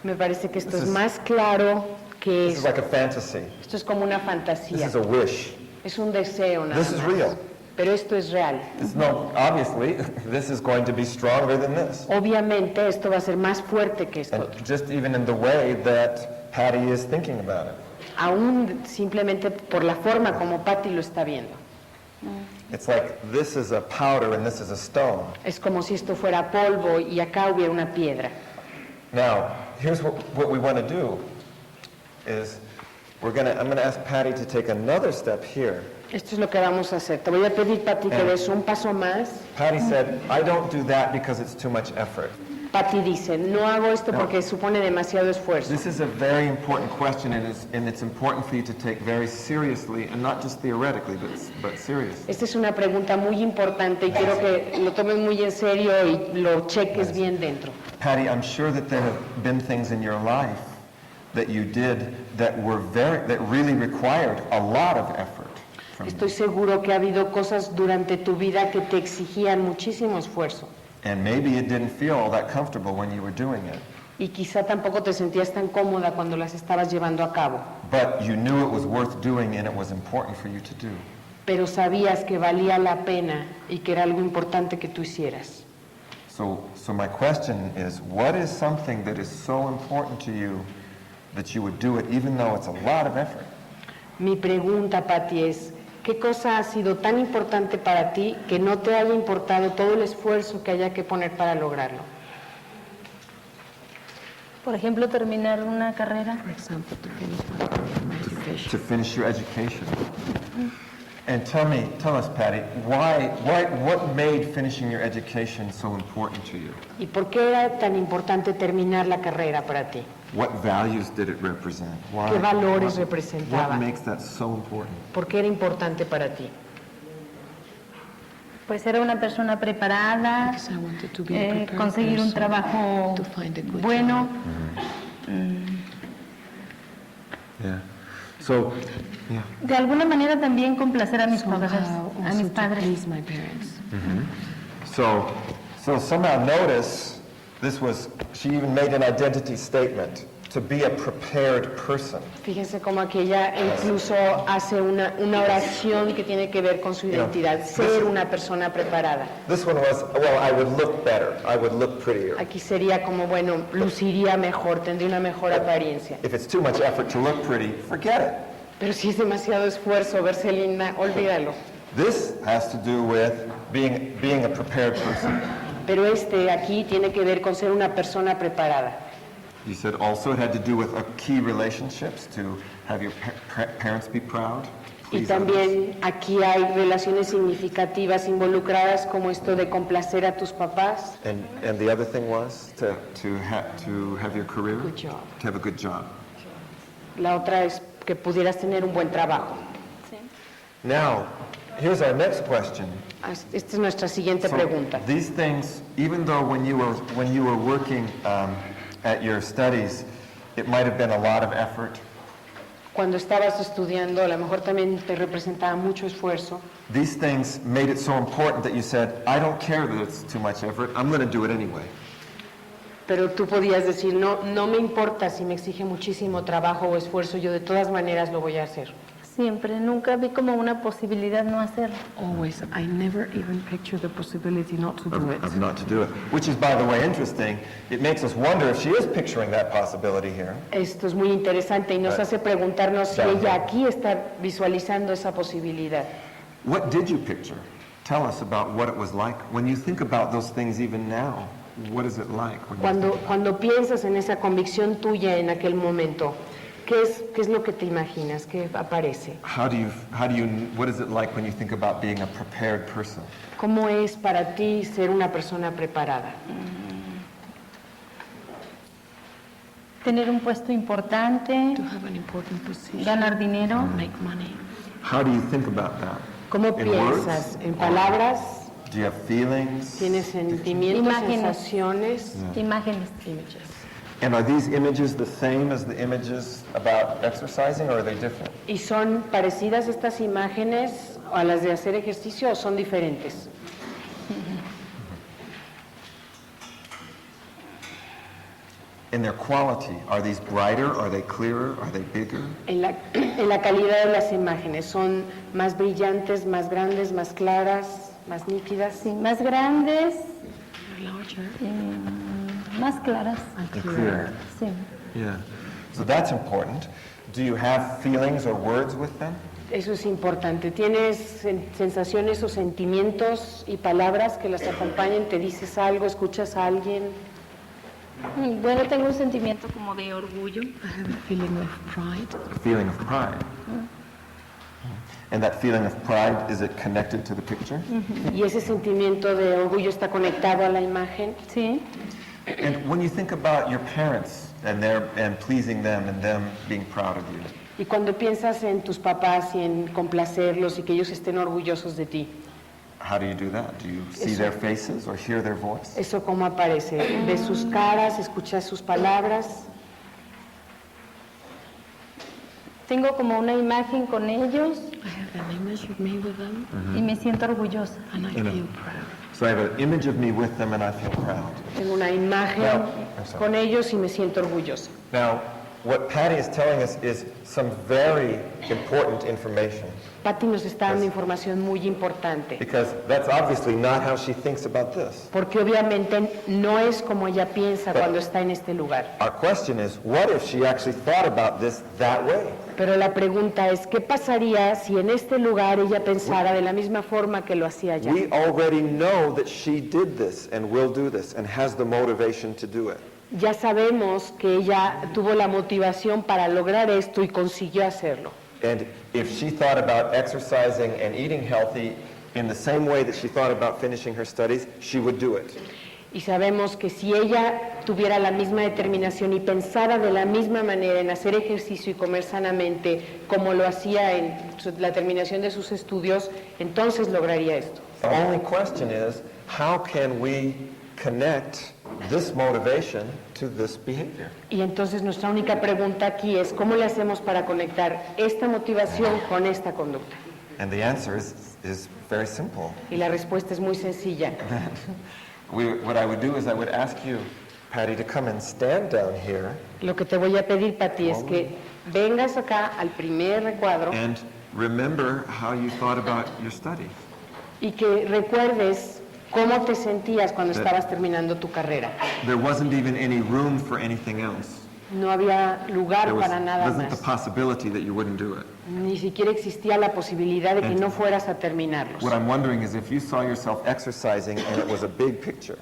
Me parece que esto This es is- más claro que This is like a fantasy. esto es como una This fantasía, is a wish. es un deseo nada This is más. real. Pero esto es real. Obviously, this is going to be stronger than this. Obviamente esto va a ser más fuerte que esto, And just even in the way that Patty is thinking about it. aún simplemente por la forma como Patty lo está viendo. It's like this is a powder and this is a stone. Es como si esto fuera polvo y acá hubiera una piedra. Now, here's what we want to do is I'm going to ask Patty to take another step here. Esto es lo que vamos a hacer. Te voy a pedir, Patty, que des un paso más. Patty said, I don't do that because it's too much effort. Patty dice, no hago esto porque supone demasiado esfuerzo. This is a very important question, and it's important for you to take very seriously, and not just theoretically, but seriously. Esta es una pregunta muy importante y quiero que lo tomes muy en serio y lo cheques bien dentro. Patty, I'm sure that there have been things in your life that you did that really required a lot of effort from you. Estoy seguro que ha habido cosas durante tu vida que te exigían muchísimo esfuerzo And maybe it didn't feel all that comfortable when you were doing it, y quizá tampoco te sentías tan cómoda cuando las estabas llevando a cabo, but you knew it was worth doing and it was important for you to do. pero sabías que valía la pena y que era algo importante que tú hicieras. So my question is, what is something that is so important to you that you would do it even though it's a lot of effort? Mi pregunta, Patty, es, ¿qué cosa ha sido tan importante para ti que no te haya importado todo el esfuerzo que haya que poner para lograrlo? Por ejemplo, terminar una carrera. To finish your education. And tell us, Patty, what made finishing your education so important to you? ¿Y por qué era tan importante terminar la carrera para ti? What values did it represent? ¿Qué valores representaba? What makes that so important? ¿Por qué era importante para ti? Pues era una persona preparada, Because I wanted to be a prepared conseguir un person, trabajo to find a good bueno. Yeah. So, yeah. De alguna manera también complacer a mis padres. Somehow A also mis to padres. please my parents. So somehow notice this was, she even made an identity statement to be a prepared person. Fíjense cómo aquí ella incluso hace una oración que tiene que ver con su identidad, ser una persona preparada. This one was, well, I would look better. I would look prettier. Aquí sería como, bueno, luciría mejor, tendría una mejor apariencia. If it's too much effort to look pretty, forget it. Pero si es demasiado esfuerzo verse linda, olvídalo. This has to do with being a prepared person. Pero aquí tiene que ver con ser una persona preparada. You said also it had to do with key relationships, to have your parents be proud. Y también aquí hay relaciones significativas involucradas como esto de complacer a tus papás. And the other thing was to have your career, Good job. to have a good job. La otra es que pudieras tener un buen trabajo. Now, here's our next question. Esta es nuestra siguiente So, pregunta. these things, even though when you were working at your studies, it might have been a lot of effort. Cuando estabas estudiando, a lo mejor también te representaba mucho esfuerzo. These things made it so important that you said, I don't care that it's too much effort, I'm going to do it anyway. Pero tú podías decir, no me importa si me exige muchísimo trabajo o esfuerzo, yo de todas maneras lo voy a hacer. Siempre, nunca vi como una posibilidad no hacerlo. Always, I never even picture the possibility not to do it. Of not to do it. Which is, by the way, interesting. It makes us wonder if she is picturing that possibility here. Esto es muy interesante y nos hace preguntarnos si ella aquí está visualizando esa posibilidad. What did you picture? Tell us about what it was like. When you think about those things even now, what is it like? Cuando piensas en esa convicción tuya en aquel momento, ¿qué es lo que te imaginas? ¿Qué aparece? What is it like when you think about being a prepared person? ¿Cómo es para ti ser una persona preparada? Tener un puesto importante, Have an important position, ganar dinero. make money. How do you think about that? ¿Cómo In piensas? words? ¿En palabras? Do you have feelings? ¿Tienes sentimientos, Imágenes. sensaciones? Imágenes. Images. And are these images the same as the images about exercising, or are they different? ¿Y son parecidas estas imágenes a las de hacer ejercicio o son diferentes? In their quality, are these brighter? Are they clearer? Are they bigger? En la calidad de las imágenes, ¿son más brillantes, más grandes, más claras, más nítidas? Sí, más grandes, Larger más claras. and Clearer. Sí. Yeah. So that's important. Do you have feelings or words with them? Eso es importante. ¿Tienes sensaciones o sentimientos y palabras que las acompañen? ¿Te dices algo? ¿Escuchas a alguien? Bueno, tengo un sentimiento como de orgullo. I have a feeling of pride. A feeling of pride. And that feeling of pride, is it connected to the picture? ¿Y ese sentimiento de orgullo está conectado a la imagen? Sí. And when you think about your parents and pleasing them and them being proud of you, Y cuando piensas en tus papás y en complacerlos y que ellos estén orgullosos de ti, how do you do that? Do you see their faces or hear their voice? ¿eso cómo aparece? ¿Ves sus caras? ¿Escuchas sus palabras? Tengo como una imagen con ellos I have an image of me with them y me siento orgullosa. and I feel proud. So I have an image of me with them and I feel proud. Tengo una imagen con ellos y me siento orgullosa. Now, what Patty is telling us is some very important information, Patty nos está dando información muy importante, because that's obviously not how she thinks about this. porque obviamente no es como ella piensa cuando está en este lugar. Our question is, what if she actually thought about this that way? Pero la pregunta es, ¿qué pasaría si en este lugar ella pensara de la misma forma que lo hacía allá? We already know that she did this and will do this and has the motivation to do it. Ya sabemos que ella tuvo la motivación para lograr esto y consiguió hacerlo. And if she thought about exercising and eating healthy in the same way that she thought about finishing her studies, she would do it. Y sabemos que si ella tuviera la misma determinación y pensara de la misma manera en hacer ejercicio y comer sanamente como lo hacía en la terminación de sus estudios, entonces lograría esto. The only question is, how can we connect this motivation to this behavior? Y entonces nuestra única pregunta aquí es, ¿cómo le hacemos para conectar esta motivación con esta conducta? And the answer is very simple. Y la respuesta es muy sencilla. What I would do is I would ask you, Patty, to come and stand down here Lo que te voy a pedir, Pati, es que vengas acá al primer recuadro and remember how you thought about your study. y que recuerdes cómo te sentías cuando estabas terminando tu carrera. There wasn't even any room for anything else. No había lugar There para nada wasn't the más. possibility that you wouldn't do it. Ni siquiera existía la posibilidad de que no fueras a terminarlos. What I'm wondering is if you saw yourself exercising and it was a big picture,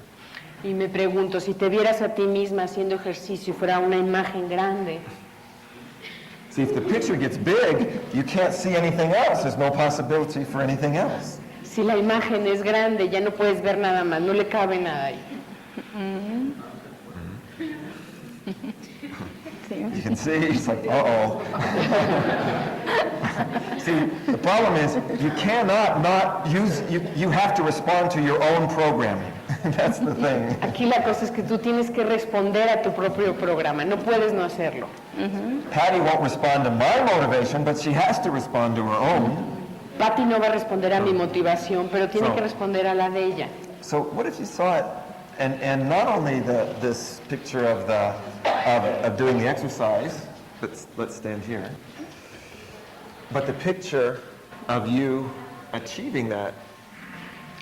Y me pregunto, si te vieras a ti misma haciendo ejercicio y fuera una imagen grande, see, if the picture gets big, you can't see anything else. There's no possibility for anything else. si la imagen es grande, ya no puedes ver nada más, no le cabe nada ahí. You can see, it's like, uh-oh. See, the problem is you cannot not use, you have to respond to your own programming. That's the thing. Aquí la cosa es que tú tienes que responder a tu propio programa, no puedes no hacerlo. Patty won't respond to my motivation, but she has to respond to her own. Patti no va a responder a mi motivación, pero tiene So- que responder a la de ella. So what if you saw it, and not only this picture of doing the exercise, let's stand here, but the picture of you achieving that.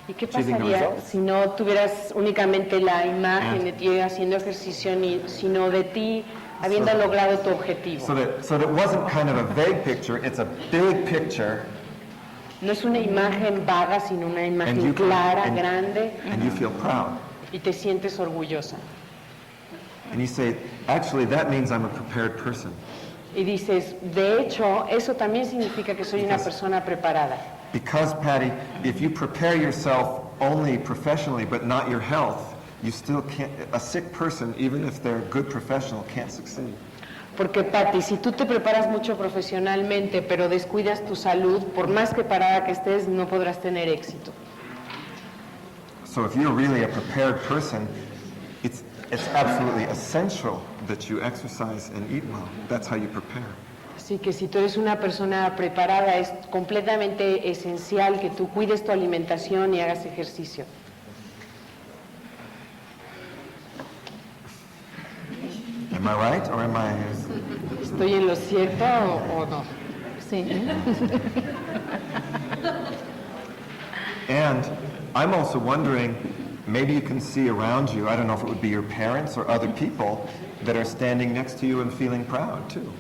¿Y qué Achieving the pasaría results. si no tuvieras únicamente la imagen Ah. de ti haciendo ejercicio, sino de ti habiendo logrado tu objetivo? So that it wasn't kind of a vague picture, it's a big picture, No es una imagen vaga, sino una and imagen you clara, and- grande, and you feel proud. y te sientes orgullosa. And you say, actually, that means I'm a prepared person. Y dices, de hecho, eso también significa que soy una persona preparada. Because, Patty, if you prepare yourself only professionally but not your health, you still can't, a sick person, even if they're a good professional, can't succeed. Porque, Patti, si tú te preparas mucho profesionalmente, pero descuidas tu salud, por más preparada que estés, no podrás tener éxito. So if you're really a prepared person, it's absolutely essential that you exercise and eat well. That's how you prepare. Así que si tú eres una persona preparada, es completamente esencial que tú cuides tu alimentación y hagas ejercicio. Am I right or am I? ¿Estoy en lo cierto o no? Sí. And I'm also wondering, maybe you can see around you, I don't know if it would be your parents or other people that are standing next to you and feeling proud too.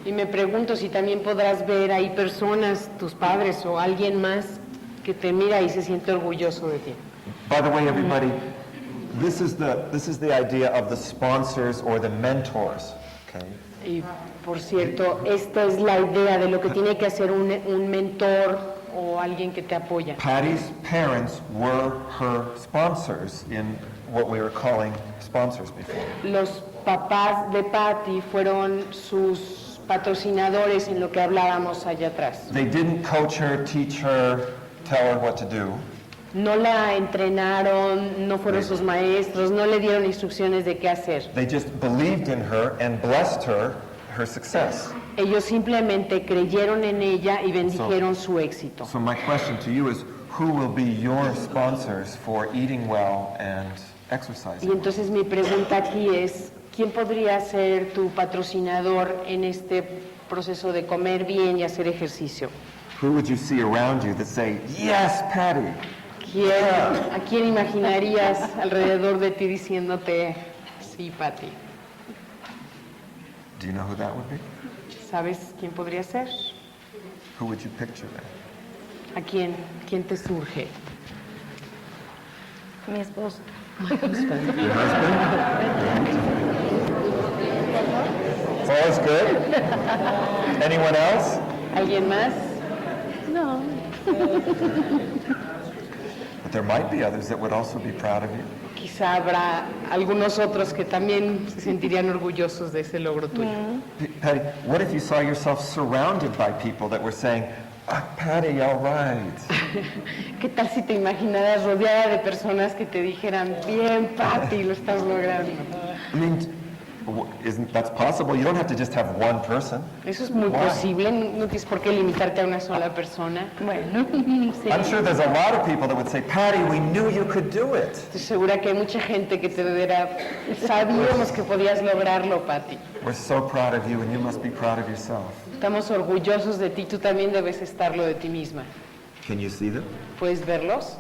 Y me pregunto si también podrás ver ahí personas, tus padres o alguien más que te mira y se siente orgulloso de ti. By the way, everybody, this is the idea of the sponsors or the mentors. Okay? Y por cierto, esta es la idea de lo que tiene que hacer un mentor o alguien que te apoya. Patty's parents were her sponsors in what we were calling sponsors before. Los papás de Patti fueron sus patrocinadores en lo que hablábamos allá atrás. They didn't coach her, teach her, tell her what to do. No la entrenaron, no fueron sus maestros, no le dieron instrucciones de qué hacer. They just believed in her and blessed her success. Ellos simplemente creyeron en ella y bendijeron su éxito. So my question to you is, who will be your sponsors for eating well and Y exercising? entonces mi pregunta aquí es, ¿quién podría ser tu patrocinador en este proceso de comer bien y hacer ejercicio? Who would you see around you that say, yes, Patty? ¿A quién imaginarías alrededor de ti diciéndote, sí, Patti? Do you know who that would be? ¿Sabes quién podría ser? Who would you picture there? ¿A quién te surge? Mi esposo. Your husband? All is good? Anyone else? ¿Alguien más? No. But there might be others that would also be proud of you. Quizá habrá algunos otros que también se sentirían orgullosos de ese logro tuyo. Patty, what if you saw yourself surrounded by people that were saying, Patty, all right. ¿Qué tal si te imaginaras rodeada de personas que te dijeran, bien, Patti, lo estás logrando? I mean, isn't that's possible? You don't have to just have one person. Eso es muy Why? posible, no tienes por qué limitarte a una sola persona. Bueno, sí. I'm sure there's a lot of people that would say, Patty, we knew you could do it. Estoy segura que hay mucha gente que te dirá, sabíamos que podías lograrlo, Patti. We're so proud of you, and you must be proud of yourself. Estamos orgullosos de ti, tú también debes estarlo de ti misma. Can you see them? ¿Puedes verlos?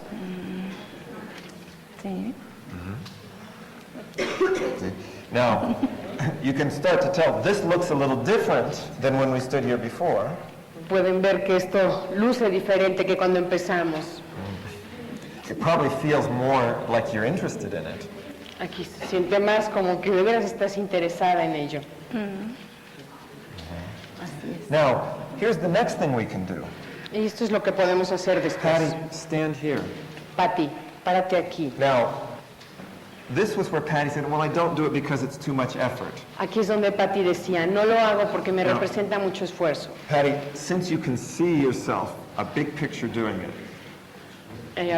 Sí. Now, you can start to tell this looks a little different than when we stood here before. Pueden ver que esto luce diferente que cuando empezamos. It probably feels more like you're interested in it. Aquí se siente más como que de veras estás interesada en ello. Así es. Now, here's the next thing we can do. Y esto es lo que podemos hacer Patty, después. stand here. Patti, párate aquí. Now, this was where Patty said, well, I don't do it because it's too much effort. Aquí es donde Patti decía, no lo hago porque me No. representa mucho esfuerzo. Patty, since you can see yourself, a big picture doing it,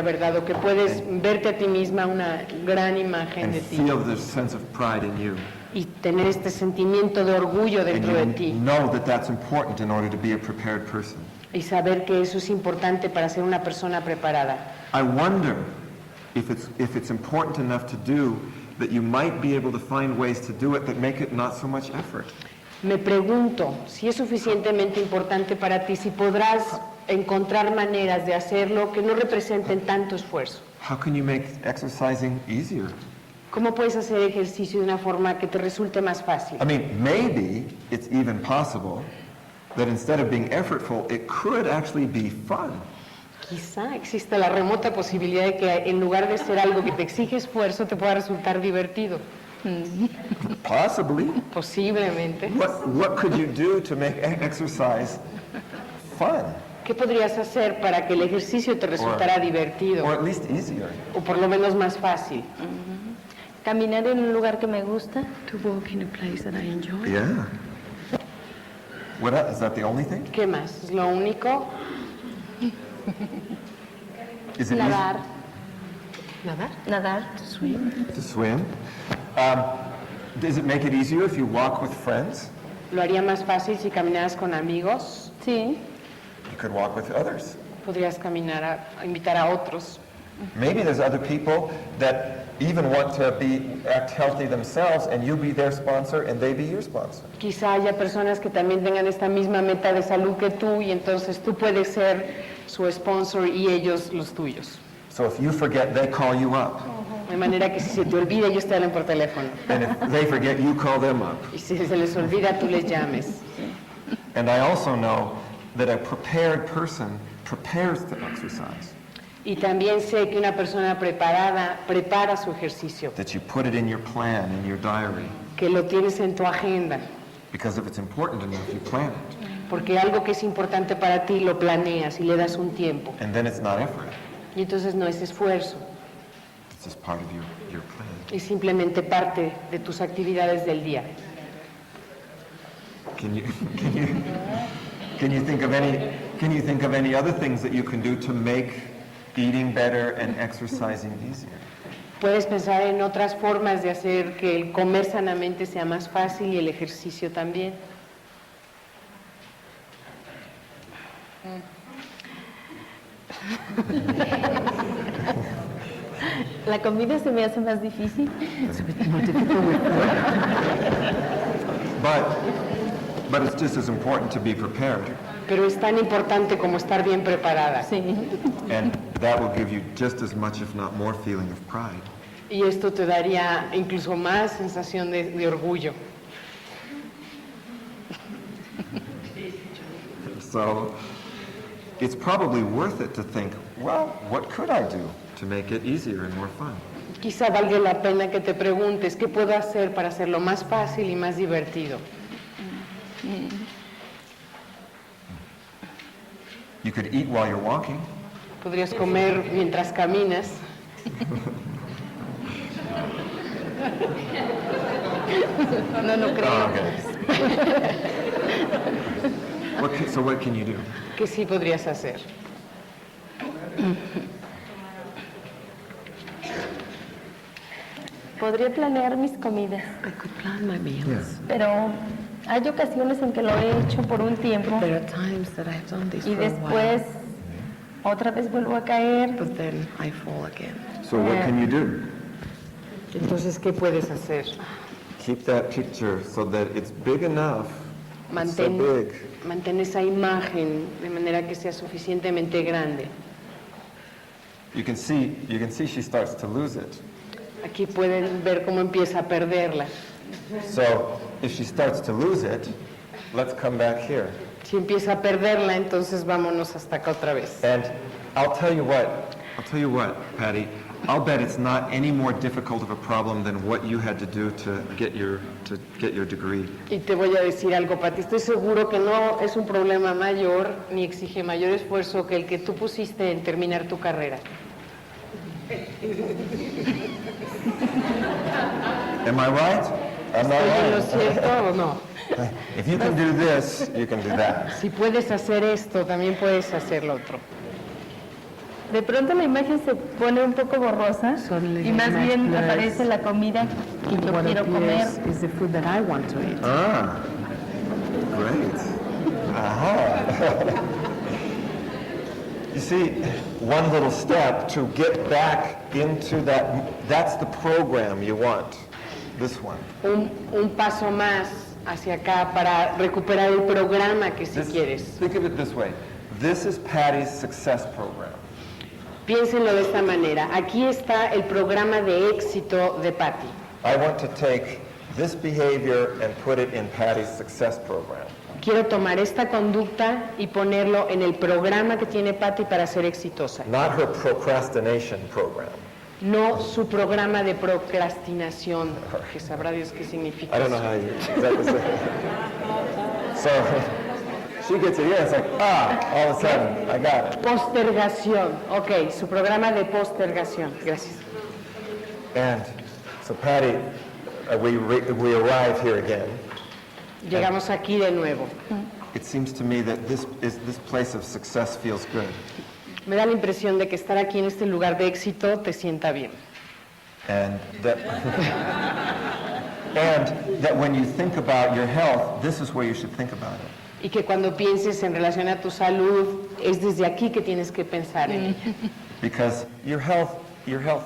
¿Verdad? O que puedes verte a ti misma una gran imagen and de ti feel this sense of pride in you, y tener este sentimiento de orgullo and dentro de you ti know that that's important in order to be a prepared person. y saber que eso es importante para ser una persona preparada. I wonder if it's important enough to do that you might be able to find ways to do it that make it not so much effort. Me pregunto si es suficientemente importante para ti, si podrás encontrar maneras de hacerlo que no representen tanto esfuerzo. How can you make exercising easier? ¿Cómo puedes hacer ejercicio de una forma que te resulte más fácil? I mean, maybe it's even possible that instead of being effortful, it could actually be fun. Quizá exista la remota posibilidad de que en lugar de ser algo que te exige esfuerzo, te pueda resultar divertido. Possibly. Posiblemente. What could you do to make exercise fun? ¿Qué podrías hacer para que el ejercicio te resultara divertido Or at least easier? o por lo menos más fácil? Caminar en un lugar que me gusta. To walk in a place that I enjoy. Yeah. What else? Is that the only thing? ¿Qué más? ¿Es lo único? Is it Nadar. ¿Nadar? Nadar. easy to swim? Does it make it easier if you walk with friends? ¿Lo haría más fácil si caminaras con amigos? Sí. You could walk with others. Podrías caminar a invitar a otros. Maybe there's other people that even want to act healthy themselves, and you be their sponsor and they be your sponsor. Quizá haya personas que también tengan esta misma meta de salud que tú y entonces tú puedes ser su sponsor y ellos los tuyos. So if you forget, they call you up. De manera que si se te olvida, ellos te hablan por teléfono. And if they forget, you call them up. Y si se les olvida, tú les llames. And I also know that a prepared person prepares to exercise, Y también sé que una persona preparada prepara su ejercicio, that you put it in your plan, in your diary, que lo tienes en tu agenda, because if it's important enough, you plan it. porque algo que es importante para ti lo planeas y le das un tiempo. And then it's not effort. Y entonces no es esfuerzo, It's just part of your plan. es simplemente parte de tus actividades del día. Can you think of any other things that you can do to make eating better and exercising easier? Puedes pensar en otras formas de hacer que el comer sanamente sea más fácil y el ejercicio también. La comida se me hace más difícil. But it's just as important to be prepared, Pero es tan importante como estar bien preparada. Sí. and that will give you just as much, if not more, feeling of pride. Y esto te daría incluso más sensación de orgullo. So it's probably worth it to think, well, what could I do to make it easier and more fun? Quizá valga la pena que te preguntes qué puedo hacer para hacerlo más fácil y más divertido. You could eat while you're walking. Podrías comer mientras caminas. No creo. Oh, okay. So what can you do? ¿Qué sí podrías hacer? Podría planear mis comidas, I could plan my meals. pero hay ocasiones en que lo he hecho por un tiempo There are times that I've done this y for a después while, otra vez vuelvo a caer. but then I fall again. So what can you do? Entonces, ¿qué puedes hacer? Keep that picture so that it's big enough. It's so Mantén, big. mantén esa imagen de manera que sea suficientemente grande. You can see she starts to lose it. Aquí pueden ver cómo empieza a perderla. So if she starts to lose it, let's come back here. Si empieza a perderla, entonces vámonos hasta acá otra vez. And I'll tell you what, Patty, I'll bet it's not any more difficult of a problem than what you had to do to get your degree. Y te voy a decir algo, Pati, estoy seguro que no es un problema mayor ni exige mayor esfuerzo que el que tú pusiste en terminar tu carrera. Am I right? I'm not ¿Estoy en lo right. cierto o no? If you can do this, you can do that. Si puedes hacer esto, también puedes hacer lo otro. De pronto la imagen se pone un poco borrosa Suddenly y más the image bien blurs. aparece la comida que yo What quiero comer. appears is the food that I want to eat. Ah, great. Aha. You see, one little step to get back into that's the program you want, this one. Un paso más hacia acá para recuperar el programa que si quieres. Think of it this way. This is Patty's success program. Piénsenlo de esta manera. Aquí está el programa de éxito de Patti. I want to take this behavior and put it in Patty's success program. Quiero tomar esta conducta y ponerlo en el programa que tiene Patti para ser exitosa. Not her procrastination program. No su programa de procrastinación, que sabrá Dios qué significa. I don't know eso. how you exactly say it. So she gets it here, it's like, all of a sudden, I got it. Postergación. Ok, su programa de postergación. Gracias. And so Patty, we arrive here again. Llegamos aquí de nuevo. It seems to me that this place of success feels good. Me da la impresión de que estar aquí en este lugar de éxito te sienta bien. And that, and that when you think about your health, this is where you should think about it. Y que cuando pienses en relación a tu salud, es desde aquí que tienes que pensar en ella. Because your health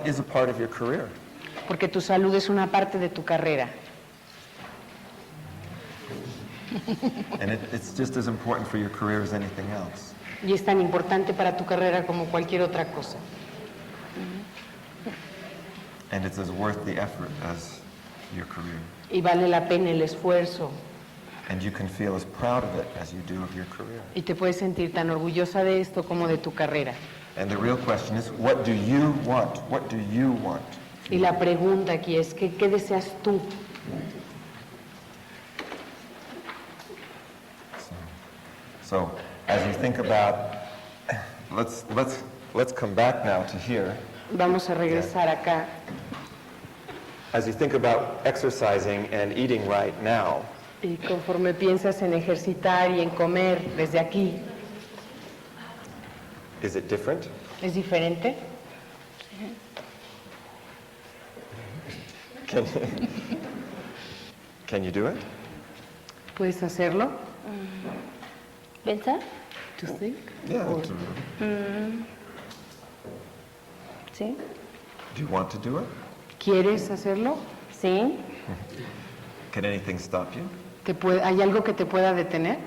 is a part of your career. Porque tu salud es una parte de tu carrera. And it's just as important for your career as anything else. Y es tan importante para tu carrera como cualquier otra cosa. And it's as worth the effort as your career. Y vale la pena el esfuerzo. And you can feel as proud of it as you do of your career. Y te puedes sentir tan orgullosa de esto como de tu carrera. And the real question is, what do you want? What do you want? Y la pregunta aquí es, ¿qué deseas tú? So, as you think about, let's come back now to here. Vamos a regresar acá. As you think about exercising and eating right now, Y conforme piensas en ejercitar y en comer desde aquí, is it different? ¿es diferente? Can you do it? ¿Puedes hacerlo? ¿Pensar? To think? Yeah. Sí. Do you want to do it? ¿Quieres hacerlo? Sí. Can anything stop you? ¿Hay algo que te pueda detener?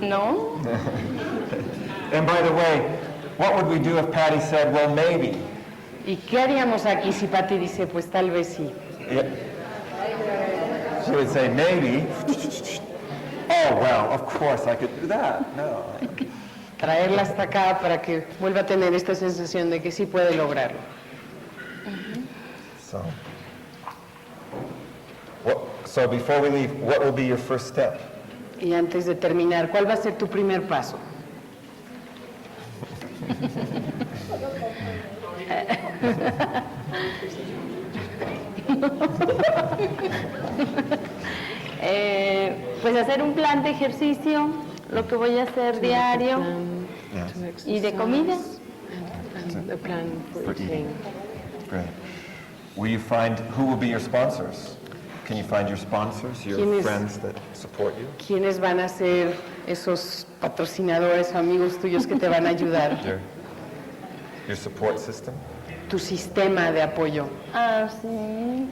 No. And by the way, what would we do if Patty said, well, maybe? ¿Y qué haríamos aquí si Patti dice, pues tal vez sí? Yeah. She would say, maybe. Oh, well, of course I could do that. No. Traerla hasta acá para que vuelva a tener esta sensación de que sí puede lograrlo. So, So before we leave, what will be your first step? Y antes de terminar, ¿cuál va a ser tu primer paso? Pues hacer un plan de ejercicio, lo que voy a hacer diario y de comida. The plan for For eating. Great. Will you find, who will be your sponsors? Can you find your sponsors, your ¿Quiénes? friends that support you? ¿Quiénes van a ser esos patrocinadores o amigos tuyos que te van a ayudar? Your support system? Tu sistema de apoyo. Ah, sí.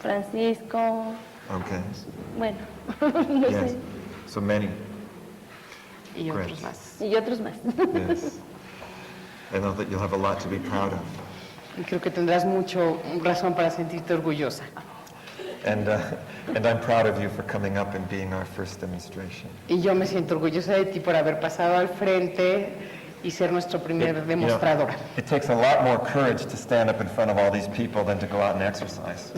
Francisco, Okay. bueno, no Yes. sé. So many. Y Great. otros más. Y otros más. Yes. I know that you'll have a lot to be proud of. Y creo que tendrás mucho razón para sentirte orgullosa. And I'm proud of you for coming up and being our first demonstration. Y yo me siento orgullosa de ti por haber pasado al frente y ser nuestro primer demostrador. It takes a lot more courage to stand up in front of all these people than to go out and exercise.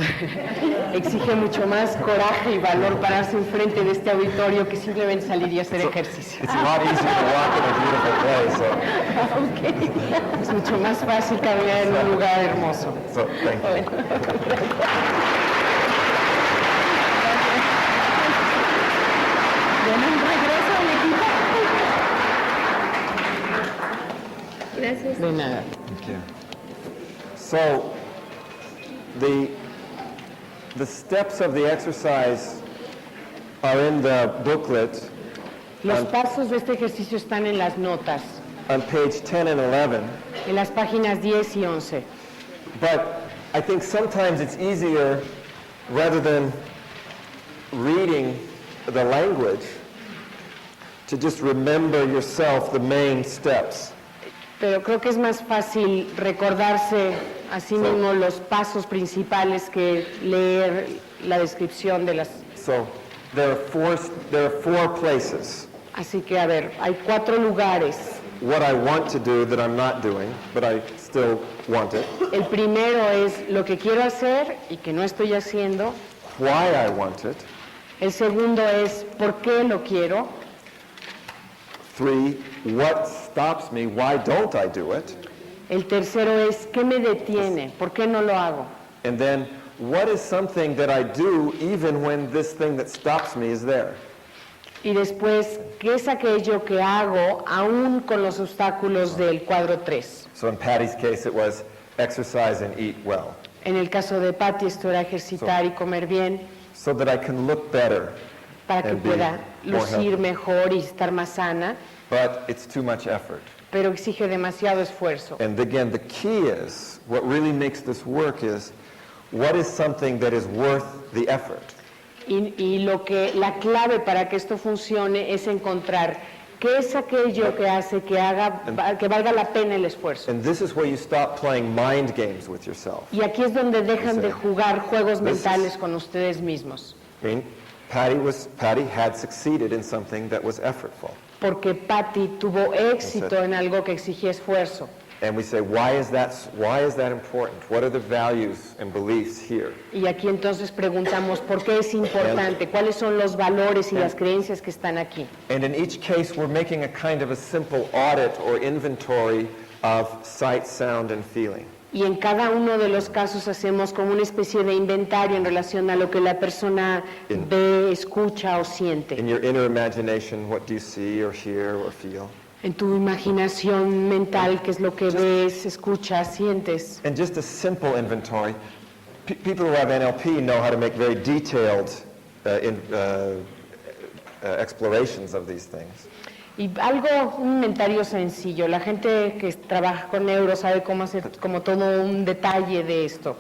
Exige mucho más coraje y valor pararse enfrente de este auditorio que simplemente salir y hacer ejercicio. It's a lot easier to walk in a beautiful place, Es mucho más fácil caminar en un lugar hermoso. so thank you. Bueno, un regreso al equipo. Gracias. De nada. Thank you. So, the steps of the exercise are in the booklet Los pasos de este ejercicio están en las notas, on page 10 and 11, en las páginas 10 y 11. but I think sometimes it's easier, rather than reading the language, to just remember yourself the main steps. Pero creo que es más fácil recordarse a sí mismo los pasos principales que leer la descripción de las... So there are four places. Así que, a ver, hay 4 lugares. What I want to do that I'm not doing, but I still want it. El primero es lo que quiero hacer y que no estoy haciendo. Why I want it. El segundo es por qué lo quiero. 3, what stops me? Why don't I do it? El tercero es qué me detiene, por qué no lo hago. And then, what is something that I do even when this thing that stops me is there? Y después, ¿qué es aquello que hago aún con los obstáculos del cuadro 3? So in Patty's case, it was exercise and eat well, En el caso de Patty, esto era ejercitar y comer bien so that I can look better. para que And be pueda more lucir healthy. mejor y estar más sana, But it's too much effort. pero exige demasiado esfuerzo. And again, the key is, what really makes this work is, what is something that is worth the effort? Y la clave para que esto funcione es encontrar qué es aquello que hace que valga la pena el esfuerzo. And this is where you stop playing mind games with yourself. Y aquí es donde dejan de jugar juegos This is- mentales con ustedes mismos. I mean, Patty had succeeded in something that was effortful. Porque Patty tuvo éxito en algo que exigía esfuerzo. And we say, why is that important? What are the values and beliefs here? Y aquí entonces preguntamos por qué es importante, cuáles son los valores y las creencias que están aquí. And in each case, we're making a kind of a simple audit or inventory of sight, sound, and feeling. Y en cada uno de los casos hacemos como una especie de inventario en relación a lo que la persona ve, escucha o siente. In your inner imagination, what do you see or hear or feel? En tu imaginación mental, qué es lo que ves, escuchas, sientes. And just a simple inventory. People who have NLP know how to make very detailed explorations of these things. Y algo, un inventario sencillo. La gente que trabaja con neuro sabe cómo hacer como todo un detalle de esto.